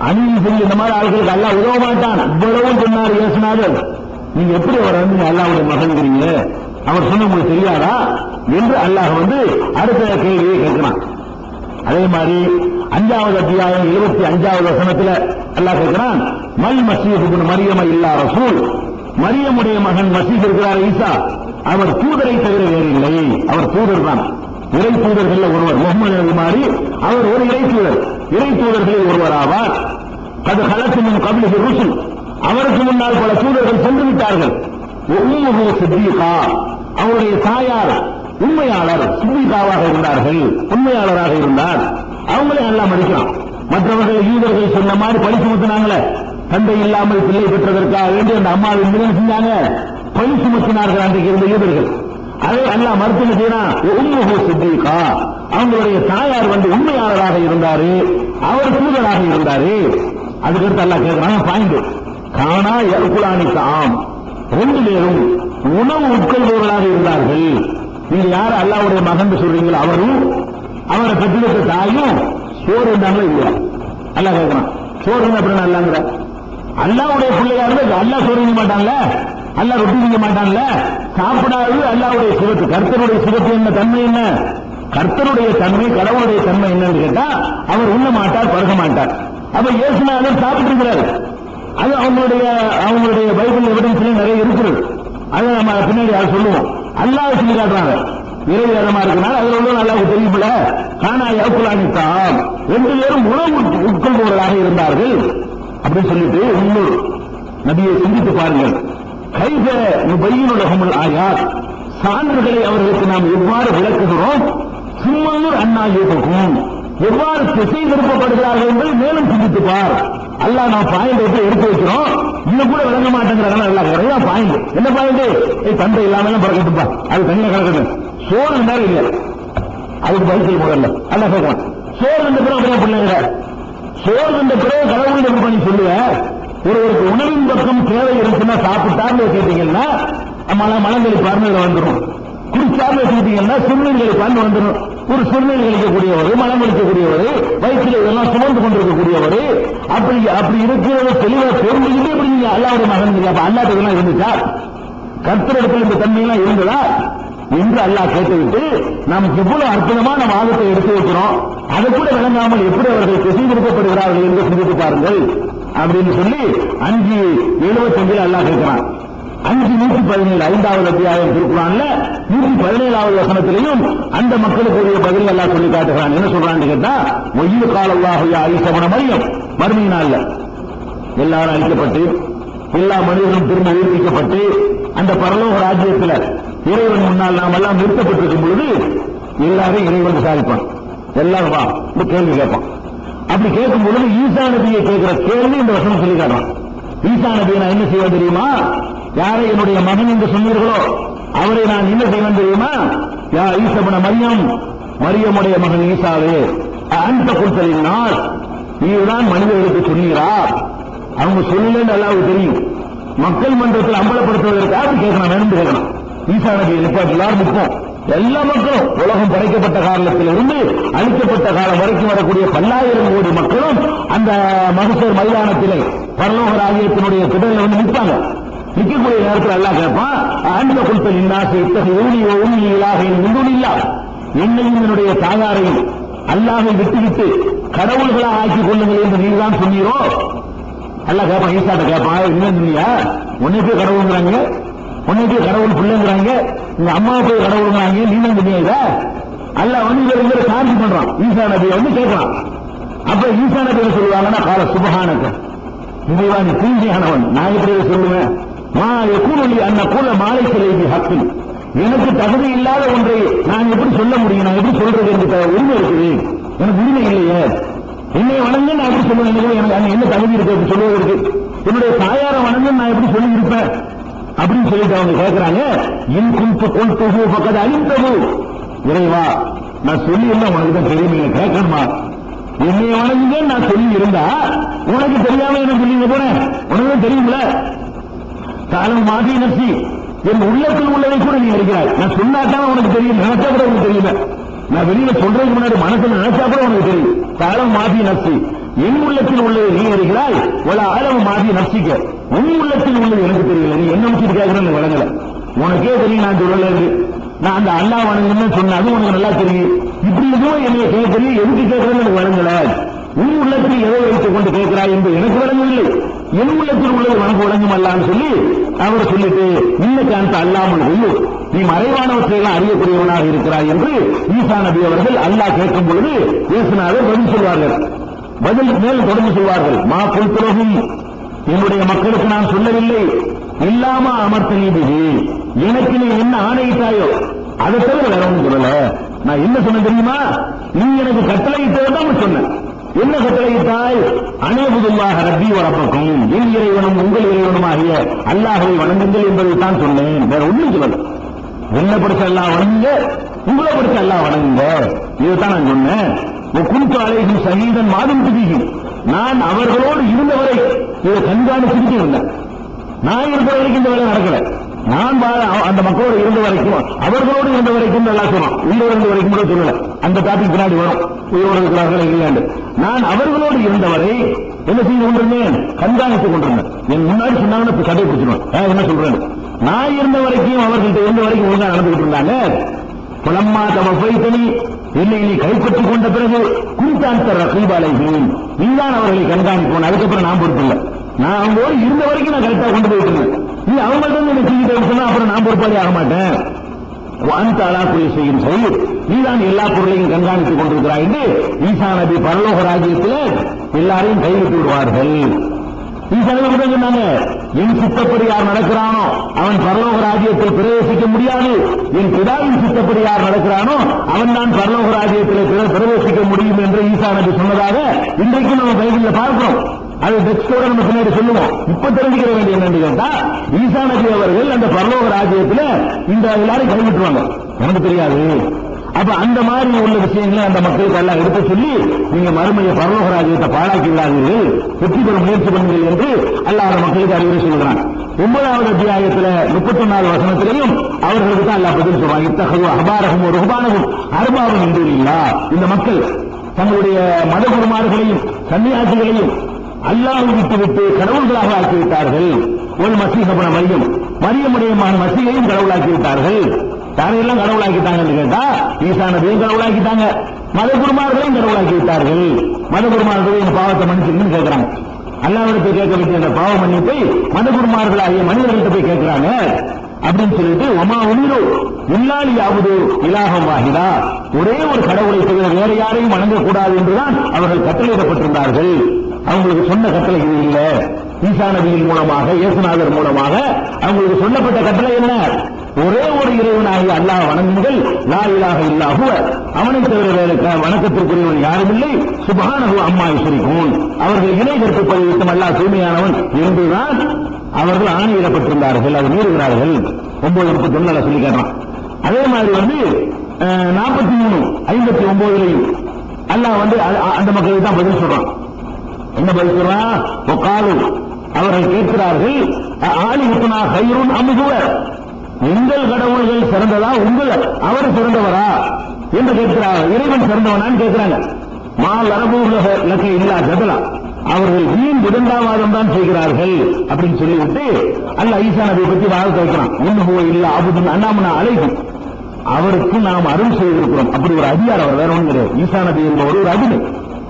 அநீதி செஞ்சு இந்த மாதிரி ஆள்களுக்கு அல்லாஹ் உதவ மாட்டான். இவ்வளவும் சொன்னார் இயேசுநாதர். நீங்க எப்படி அவர் அல்லாஹ்வுடைய மகன்கிறீங்க, அவர் சொன்ன உங்களுக்கு தெரியாதா என்று அல்லாஹ் அடுத்த கேள்வியை கேட்கிறான். அதே மாதிரி 5வது அத்தியாயம் 75வது வசனத்தில் அல்லாஹ் கேட்கிறான். மல் மஸீஹ் இப்னு மரியம இல்லா ரசூல். மரியமுடைய மகன் மஸீஹ் இருக்கிறார் ஈசா, அவர் தூதரை தவிர வேறு இல்லை. அவர் தூதர் தான், இறை தூதர்கள் ஒருவர். முகமது நபி மாதிரி அவர் ஒரு இறை தூதர், இறை தூதர்களில் ஒருவர் ஆவார். கது ஹலத்து மின் கப்லிஹி ருசுல், அவருக்கு முன்னால் பல தூதர்கள் சென்று விட்டார்கள். உம்முஹு சித்தீகா, அவருடைய தாயார் உண்மையாளர் சித்தீகாவாக இருந்தார்கள், உண்மையாளராக இருந்தார். அவங்களே எல்லாம் மதிக்கலாம். மற்றவர்கள் யூதர்கள் சொன்ன மாதிரி பழி சுமத்தினாங்களே, தந்தை இல்லாமல் பிள்ளை பெற்றதற்காக வேண்டி அந்த அம்மாவை என்ன செஞ்சாங்க? பழி சுமத்தினார்கள் அன்றைக்கு இருந்த யூதர்கள். அதை அல்லாஹ் மறுத்து செய்யறான். உம்முஹு சித்தீகா, அவங்களுடைய தாயார் உண்மையாளராக இருந்தாரு, அவர் தூதராக இருந்தாரு. அதுக்கடுத்து அல்லாஹ் கேட்கிறான் பாயிண்ட். காணா யர்குலானிக்கு ஆம், 2 பேரும் உணவு உட்கொள்பவர்களாக இருந்தார்கள். நீங்க யார் அல்லாஹ்வுடைய மகன் சொல்றீங்களோ அவரும் அவரை பெற்றெடுத்த தாயும் சோறு இருந்தாங்களோ இல்லையா? அல்லாஹ் கேட்கிறான். சோறு அப்புறம் அல்லாங்கிற அல்லாவுடைய பிள்ளையா இருந்தா அல்லா சோறு திங்க மாட்டான்ல, அல்லா ரொட்டி திங்க மாட்டான்ல. சாப்பிடாது அல்லாவுடைய சிவத்து. கர்த்தருடைய சிவத்து என்ன தன்மை என்ன? கர்த்தருடைய தன்மை கடவுளுடைய தன்மை என்னன்னு கேட்டா அவர் உண்ண மாட்டார், பருக மாட்டார். அப்ப இயேசுநாதர் சாப்பிட்டு இருக்கிறாரு. அது அவங்களுடைய பைபிள் எவிடன்ஸ்ல நிறைய இருக்கிறது. அதை நம்ம பின்னாடி அதை சொல்லுவோம். அல்லாஹ் சொல்லி காட்டுறாங்க இறை வேதமா இருக்கனால அதுல உள்ள அல்லாஹ்வுக்கு தெரியுமில்ல. கானா யகுலானித்தான் 2 பேரும் உணவு உட்கொள்பவர்களாக இருந்தார்கள் அப்படின்னு சொல்லிட்டு இன்னொரு நபியை சிந்தித்து பாருங்கள். கைக நுபையினுலகமுல் ஆயாத், சான்றுகளை அவர்களுக்கு நாம் எவ்வாறு விளக்குகிறோம், சும்மனூர் அண்ணாயுக்கும் எவ்வாறு திசை திருப்பப்படுகிறார்கள் என்பதை மேலும் சிந்தித்து பார். அல்லாஹ் நான் பாயிண்ட் எடுத்து வைக்கிறோம், இது கூட விளங்க மாட்டேங்கிறாங்க. நல்லா பாயிண்ட் என்ன பாயிண்ட்? தந்தை இல்லாம பறக்கட்டுப்பா, அது தனியா கலக்கட்டும். சோறு இருந்தாலும் இல்லை, அதுக்கு பதில் முதல்ல அல்ல கேட்கலாம். சோறு இருந்த பிறகு அப்படியே பிள்ளைங்க, சோறு இருந்த பிறகு கடவுள் பண்ணி சொல்லுவ. ஒருவருக்கு உணவின் பக்கம் தேவை இருக்குன்னா சாப்பிட்டார்னு கேட்டீங்கன்னா மலங்களை பார்வையில வந்துடும். குடிச்சார்னு கேட்டீங்கன்னா சிறுநீர்களை பார்த்து வந்துடும். ஒரு சிறுநீர் கழிக்கக்கூடியவர், மலம் கழிக்கக்கூடியவர், வயிற்றில் இதெல்லாம் சுமந்து கொண்டிருக்கக்கூடியவர், அப்படி இருக்கிறத தெளிவா தெரிஞ்சுக்கிட்டே இப்படி நீங்க அல்லாவுடைய மகன் அப்ப அல்லாத இதெல்லாம் இருந்துச்சா? கர்த்தரிடத்தில் இந்த தன்மையெல்லாம் இருந்ததா என்று அல்லாஹ் கேட்டுவிட்டு நமக்கு எவ்வளவு அற்புதமான வாதத்தை எடுத்து வைக்கிறோம். அதை கூட விளங்காமல் எப்படி அவர்கள் திசை திருப்பப்படுகிறார்கள் என்று சிந்தித்து பாருங்கள் அப்படின்னு சொல்லி 5:75 அல்லாஹ் கேட்கிறான். 5:117 5வது அத்தியாயம் திருக்குறான்ல 117வது வசனத்திலையும் அந்த மக்களுக்கு உரிய பதில் அல்லாஹ் சொல்லி காட்டுகிறான். என்ன சொல்றான்னு கேட்டா, ஒய்யு காலல்லாஹு யா ஈஸா இப்னு மரியம், மறுமை நாள்ல எல்லாரும் அழிக்கப்பட்டு எல்லா மனிதர்களும் திரும்ப உயிர்ப்பிக்கப்பட்டு அந்த பரலோக ராஜ்யத்தில் இறைவன் முன்னால் நாம் எல்லாம் நிறுத்தப்பட்டிருக்கும் பொழுது எல்லாரும் இறைவன் விசாரிப்பான். எல்லாரும் வா இந்த கேள்வி கேட்பான். அப்படி கேட்கும் பொழுது ஈசா நபியை கேட்கிற கேள்வி இந்த வசனம் சொல்லி காட்டுறான். ஈசா நபியை நான் என்ன செய்வேன் தெரியுமா? யாரை என்னுடைய மகன் என்று சொன்னீர்களோ அவரை நான் என்ன செய்வேன் தெரியுமா? யா ஈஸா இப்னு மரியம், மரியமுடைய மகன் ஈசாவே, அந்த குல்தலினால் நீதான் மனிதர்களுக்கு சொன்னீரா? அவங்க சொல்லலன்னு அல்லாஹ்வுக்கு தெரியும். மக்கள் மன்றத்தில் அம்பலப்படுத்துவதற்காக கேட்கணும், வேணும் கேட்கணும். ஈசா நபியை நிப்பாட்டி எல்லாரும் நிற்போம். எல்லா மக்களும் உலகம் படைக்கப்பட்ட காலத்தில் இருந்து அழிக்கப்பட்ட காலம் வரைக்கும் வரக்கூடிய 10,000 கோடி மக்களும் அந்த மகசூர் மைதானத்திலே பரலோக ராஜ்யத்தினுடைய திடலில் வந்து நிற்பாங்க. நிற்கக்கூடிய நேரத்தில் அல்லாஹ் கேட்பான், அந்த குல்தல் இன்னாசை இத்தகைய ஊழியோ ஊழியலாக இல்லா, என்னையும் என்னுடைய தாயாரையும் அல்லாஹை விட்டுவிட்டு கடவுள்களா ஆக்கிக் கொள்ளுங்கள் என்று நீதான் சொன்னீரோ? அல்லாஹ் கேட்பான், ஈசாட்ட கேட்பான், என்ன சொன்னியா? உன்னை போய் கடவுள்ங்கிறாங்க, உன்னை போய் கடவுள் பிள்ளைங்கிறாங்க, உங்க அம்மா போய் கடவுள்ங்கிறாங்க, நீ தான் சொன்னீங்க. அல்லாஹ் வந்து இவரை சாந்தி பண்றான். ஈசா நபியை வந்து கேட்கறான். அப்ப ஈசா நபி சொல்லுவாங்கன்னா, கால சுபஹானக, இதைவா நீ தூய்மையானவன், நான் எப்படி சொல்லுவேன்? மா எக்கூலி அன்ன கூல மாலை சிலைவி ஹக்கில், எனக்கு தகுதி இல்லாத ஒன்றை நான் எப்படி சொல்ல முடியும்? நான் எப்படி சொல்றது? எனக்கு உரிமை இருக்குது, எனக்கு உரிமை இல்லையே. என்னை வணங்க நான் எப்படி சொல்லுவேன்? எனக்கு என்ன தகுதி இருக்கு சொல்லுவதற்கு? என்னுடைய தாயார வணங்க நான் எப்படி சொல்லி இருப்பேன் அப்படின்னு சொல்லிட்டு அவங்க கேட்கிறாங்க. என் குண்டு கொண்டு பக்கத்து அழிந்தது இறைவா, நான் சொல்லி இருந்தா உனக்கு தான் தெரியும், நீங்க கேட்கணுமா? என்னை வணங்குங்க நான் சொல்லி இருந்தா உனக்கு தெரியாம என்ன சொல்லி போறேன்? உனக்கு தெரியுங்கள? காலம் மாதி நசி, என் உள்ளத்தில் உள்ளதை கூட நீ இருக்கிறாய். நான் சொன்னாதான் உனக்கு தெரியும், நினைச்சா கூட உனக்கு தெரியல. நான் வெளியில சொல்றதுக்கு முன்னாடி மனசுல நினைச்சா கூட உனக்கு தெரியும். காலம் மாதி நசி, என் உள்ளத்தில் உள்ளதை நீ அறிகிறாய். ஒரு அளவு மாதி நசிக்க, உன் உள்ளத்தில் உள்ளது எனக்கு தெரியல. நீ என்ன வச்சுட்டு கேட்கறேன்னு வழங்கல, உனக்கே தெரியும். நான் சொல்லல, நான் அந்த அல்லாஹ் வணங்கணும்னு சொன்ன அது உனக்கு நல்லா தெரியும். இப்படி எதுவும் என்னை கேட்கறீங்க, எதுக்கு கேட்கறேன்னு எனக்கு வழங்கல. உன் உள்ளத்தில் எதை வைத்துக் கொண்டு கேட்கிறாய் என்று எனக்கு வழங்கவில்லை, என் உள்ளத்தில் உள்ளது உனக்கு வழங்கும் அல்லான்னு சொல்லி அவர் சொல்லிட்டு, இன்னைக்கு அந்த அல்லாமல் வெல்லு, நீ மறைவானவற்றையெல்லாம் அறியக்கூடியவனாக இருக்கிறாய் என்று ஈசா நபி அவர்கள் அல்லாஹ் கேட்கும் பொழுது பேசினார்கள். பதில் சொல்வார்கள். பதில் மேல் தொடர்ந்து சொல்வார்கள், மா புல்துலகும், என்னுடைய மக்களுக்கு நான் சொல்லவில்லை, இல்லாம அமர்த்த நீதிக்கு, எனக்கு நீ என்ன ஆணையிட்டாயோ அதை தவிர வேற ஒன்றும் சொல்லல. நான் என்ன சொன்ன தெரியுமா? நீ எனக்கு கட்டளையிட்டதான் சொன்னேன். என்ன கட்டளையிட்டாய்? அனேபுதுல்லாஹ ரப்பி வ ரப்பக்கும், என் இறைவனும் உங்கள் இறைவனும் ஆகிய அல்லாஹ்வை வணங்குங்கள் என்பதை தான் சொன்னேன். வேற ஒன்றும் சொல்லல. என்ன படிச்ச அல்லாஹ் வணங்குங்க, உங்களை படிச்ச அல்லாஹ் வணங்குங்க, இதுதான் நான் சொன்னேன். குன்து அலைஹிம் ஷஹீதன் மாதம் பிடிக்கும், நான் அவர்களோடு இருந்தவரை இதை கண்காணிச்சுட்டு இருந்தேன். நான் இருக்கிற வரைக்கும் இந்த வேலை நடக்கல. நான் அந்த மக்களோடு இருந்த வரைக்கும், அவர்களோடு இருந்த வரைக்கும் எல்லாம் சொன்னோம். உயிரோடு இருந்த வரைக்கும் கூட சொல்லல. அந்த டாபிக் பின்னாடி வரும், உயிரோடு இருக்கிறார்கள் இல்லையாண்டு. நான் அவர்களோடு இருந்தவரை என்ன செய்து கொண்டிருந்தேன்? கண்காணித்துக் கொண்டிருந்தேன். என் முன்னாடி சொன்னாங்கன்னு கடை பிடிச்சிருவேன். என்ன சொல்றேன்? நான் இருந்த வரைக்கும் அவர்கள்ட்ட இருந்த வரைக்கும் ஒழுங்கா நடந்துகிட்டு இருந்தாங்க. புலம்மா தவ பைத்தனி என்னை நீ கைப்பற்றிக் கொண்ட பிறகு குறித்தான் தர ரகீபாலையும் நீதான் அவர்களை கண்காணிப்போம். அதுக்கப்புறம் நான் பொறுப்பில்லை. நான் அவங்களோடு இருந்த வரைக்கும் நான் கரெக்டா கொண்டு போயிட்டு இருந்தேன். நீ அவங்கள்ட்ட என்ன செஞ்சுட்டு சொன்னா அப்புறம் நான் பொறுப்பாளி ஆக மாட்டேன். அந்த அலாக்குறை செய்யும் செயல் நீதான் எல்லா பொருளையும் கண்காணித்துக் கொண்டிருக்கிறாய் என்று ஈசா நபி பரலோக ராஜ்யத்தில் எல்லாரையும் கைவிட்டு விடுவார்கள். ஈசா நபி சொன்னாங்க, என் சித்தப்படி யார் நடக்கிறானோ அவன் பரலோக ராஜ்யத்தில் பிரவேசிக்க முடியாது. என் பிதாவின் சித்தப்படி யார் நடக்கிறானோ அவன் தான் பரலோக ராஜ்யத்தில் பிரவேசிக்க முடியும் என்று ஈசா நபி சொன்னதாக இன்றைக்கு நம்ம பைபிளில் பார்க்கிறோம். அது டெக்ஸ்டோட நம்ம பின்னாடி சொல்லுவோம். இப்ப தெரிஞ்சுக்கிற வேண்டிய என்னன்னு கேட்டா, ஈசா நபி அவர்கள் அந்த பரலோக ராஜ்யத்தில் இந்த எல்லாரும் கைவிட்டுருவாங்க. எனக்கு தெரியாது. அப்ப அந்த மாதிரி உள்ள விஷயங்களை அந்த மக்களுக்கு எல்லாம் எடுத்து சொல்லி, நீங்க மறுமையை பரலோக ராஜ்யத்தை பாழாக்கி இல்லாதீர்கள், வெற்றி பெற முயற்சி பண்ணுங்கள் என்று அல்லாஹ் மக்களுக்கு அறிவுரை சொல்கிறான். 9வது அத்தியாயத்தில் 34 வசனத்திலையும் அவர்களுக்கு தான் அல்லாஹ் பதில் சொல்றான். இத்தகைய அபாரகம் ஒரு ருபானகும் அருபாவும் என்று இல்லா. இந்த மக்கள் தங்களுடைய மத குருமார்களையும் சன்னியாசிகளையும் அல்லாஹ் விட்டுவிட்டு கடவுள்களாக ஆக்கிவிட்டார்கள். ஒரு மசீகபன மரியமுடைய மசீகையும் கடவுளாக்கி விட்டார்கள். யாரையெல்லாம் கடவுளாக்கிட்டாங்கன்னு கேட்டா, ஈசா நபியும் கடவுளாக்கிட்டாங்க, மத குருமார்களையும் கடவுளாக்கி விட்டார்கள். மத குருமார்கள் என் பாவத்தை மன்னிச்சுன்னு கேட்கிறாங்க. அல்லாஹ்விடத்தை கேட்க வேண்டிய அந்த பாவ மன்னிப்பை மத குருமார்களாகிய மனிதர்கள்ட்ட போய் கேட்கிறாங்க. அப்படின்னு சொல்லிட்டு ஒமா உமிரு இல்லாலி யாவது இலாகம் வாகிதா, ஒரே ஒரு கடவுளை தவிர வேற யாரையும் வணங்கக்கூடாது என்றுதான் அவர்கள் கட்டளையிடப்பட்டிருந்தார்கள். அவங்களுக்கு சொன்ன கட்டளை இது இல்ல. ஈசா நபியின் மூலமாக இயேசுநாதர் மூலமாக அவங்களுக்கு சொல்லப்பட்ட கட்டளை என்ன? ஒரே ஒரு இறைவனாகிய அல்லாஹ் வணங்குங்கள், லா இலாஹ இல்லா ஹுவ, அவனை தவிர வேறு வணக்கத்திற்குரியவன் யாரும் இல்லை, சுப்ஹானஹு அம்மா யுஷ்ரிகூன், அவர்கள் இணை கற்பிப்பதை விட்டு அல்லாஹ் தூய்மையானவன் என்றுதான் அவர்கள் ஆணையிடப்பட்டிருந்தார்கள். அதை மீறுகிறார்கள். 9:39 சொல்லி காட்டுறான். அதே மாதிரி 43:59 அல்லாஹ் அந்த மக்களுக்கு தான் பதில் சொல்றான். என்ன பதில் சொல்றான்? ஒக்காலு, அவர்கள் கேட்கிறார்கள், ஆலி உத்தனா கயிறுன் அமுகுவ, எங்கள் கடவுள்கள் சிறந்ததா உங்கள் அவர் சிறந்தவரா என்று கேட்கிறார். இறைவன் சிறந்தவனான்னு கேட்கிறாங்க. மால் அரபூலக இல்லா ஜதலா, அவர்கள் வீண் விதண்டாவாதம் தான் செய்கிறார்கள் அப்படின்னு சொல்லிவிட்டு அல்லாஹ் ஈசா நபியை பற்றி வாதத்தை வைக்கிறான். இன்னும் இல்ல அபுதுன் அண்ணாமனா அழைக்கும், அவருக்கு நாம் அருள் செய்திருக்கிறோம். அப்படி ஒரு அதிகாரம் அவர் வேற ஒன்று கிடையாது. ஈசா நபி என்பவர் ஒரு அடிமை.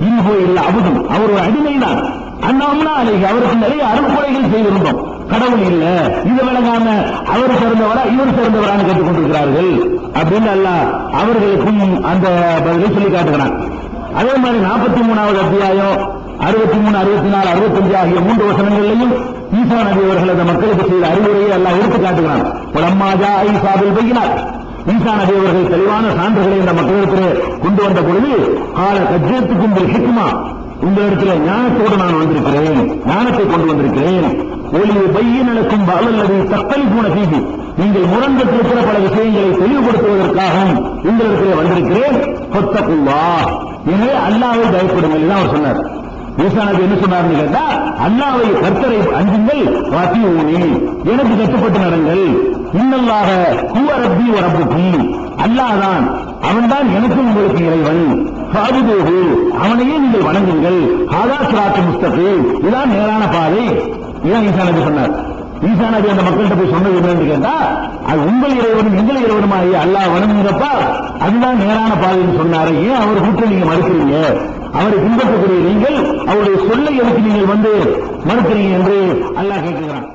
இன்னும் இல்ல அபுதுன், அவர் ஒரு அடிமை தான். அண்ணாமனா அழைக்கு, அவருக்கு நிறைய அருள்கொலைகள் செய்திருந்தோம். கடவுள் இல்ல, இது விளங்காம அவர் சிறந்தவரா இவர் சிறந்தவரான்னு கேட்டுக் கொண்டிருக்கிறார்கள் அப்படின்னு அல்லாஹ் அவர்களுக்கும் அந்த பதிலை சொல்லி காட்டுகிறான். அதே மாதிரி 43வது அத்தியாயம் 63, 64, 65 ஆகிய 3 வசனங்களிலையும் ஈசா நபி அவர்கள் அந்த மக்களுக்கு செய்த அறிவுரையை எல்லாம் எடுத்து காட்டுகிறான். புலம்மாஜா ஈசாபில் பையினார், ஈசா நபி அவர்கள் தெளிவான சான்றுகளை இந்த மக்களிடத்தில் கொண்டு வந்த பொழுது, கால கஜ்ஜத்துக்கும் ஹிக்மா, உங்களிடத்தில் ஞானத்தோடு நான் வந்திருக்கிறேன், ஞானத்தை கொண்டு வந்திருக்கிறேன். ஒளி பையனக்கும் அல்லது தக்களிப்புன செய்தி, நீங்கள் முரண்பட்டிருக்கிற பல விஷயங்களை தெளிவுபடுத்துவதற்காகவும் உங்களிடத்தில் வந்திருக்கிறேன். கொத்தக்குல்லா, எனவே அல்லாஹ்வை பயப்படுங்கள் தான் அவர் சொன்னார். ஈசா நபி என்ன சொன்னார்னு கேட்டா, அல்லாஹ்வை கர்த்தரை அஞ்சுங்கள், வாத்தி ஊனி, எனக்கு கட்டுப்பட்டு நடங்கள். இன்னல்லாக ஹுவ ரப்பி வ ரப்புக்கும், அல்லாஹ் தான், அவன் தான் எனக்கும் உங்களுக்கு இறைவன். ஃபாபுதுஹு, அவனையே நீங்கள் வணங்குங்கள். ஹாதா சிராத்து முஸ்தகீம், இதான் நேரான பாதை. இதான் ஈசா நபி சொன்னார். ஈசா நபி அந்த மக்கள்கிட்ட போய் சொன்னது என்னன்னு கேட்டா, அது உங்கள் இறைவனும் எங்கள் இறைவனுமாகி அல்லாஹ் வணங்குங்கப்பா, அதுதான் நேரான பாதைன்னு சொன்னாரு. ஏன் அவர் கூட்ட நீங்க மறுக்கிறீங்க? அவரை பின்பற்றக்கூடிய நீங்கள் அவருடைய சொல்லை எதுக்கு நீங்கள் மறுக்கிறீங்க என்று அல்லாஹ் கேட்கிறான்.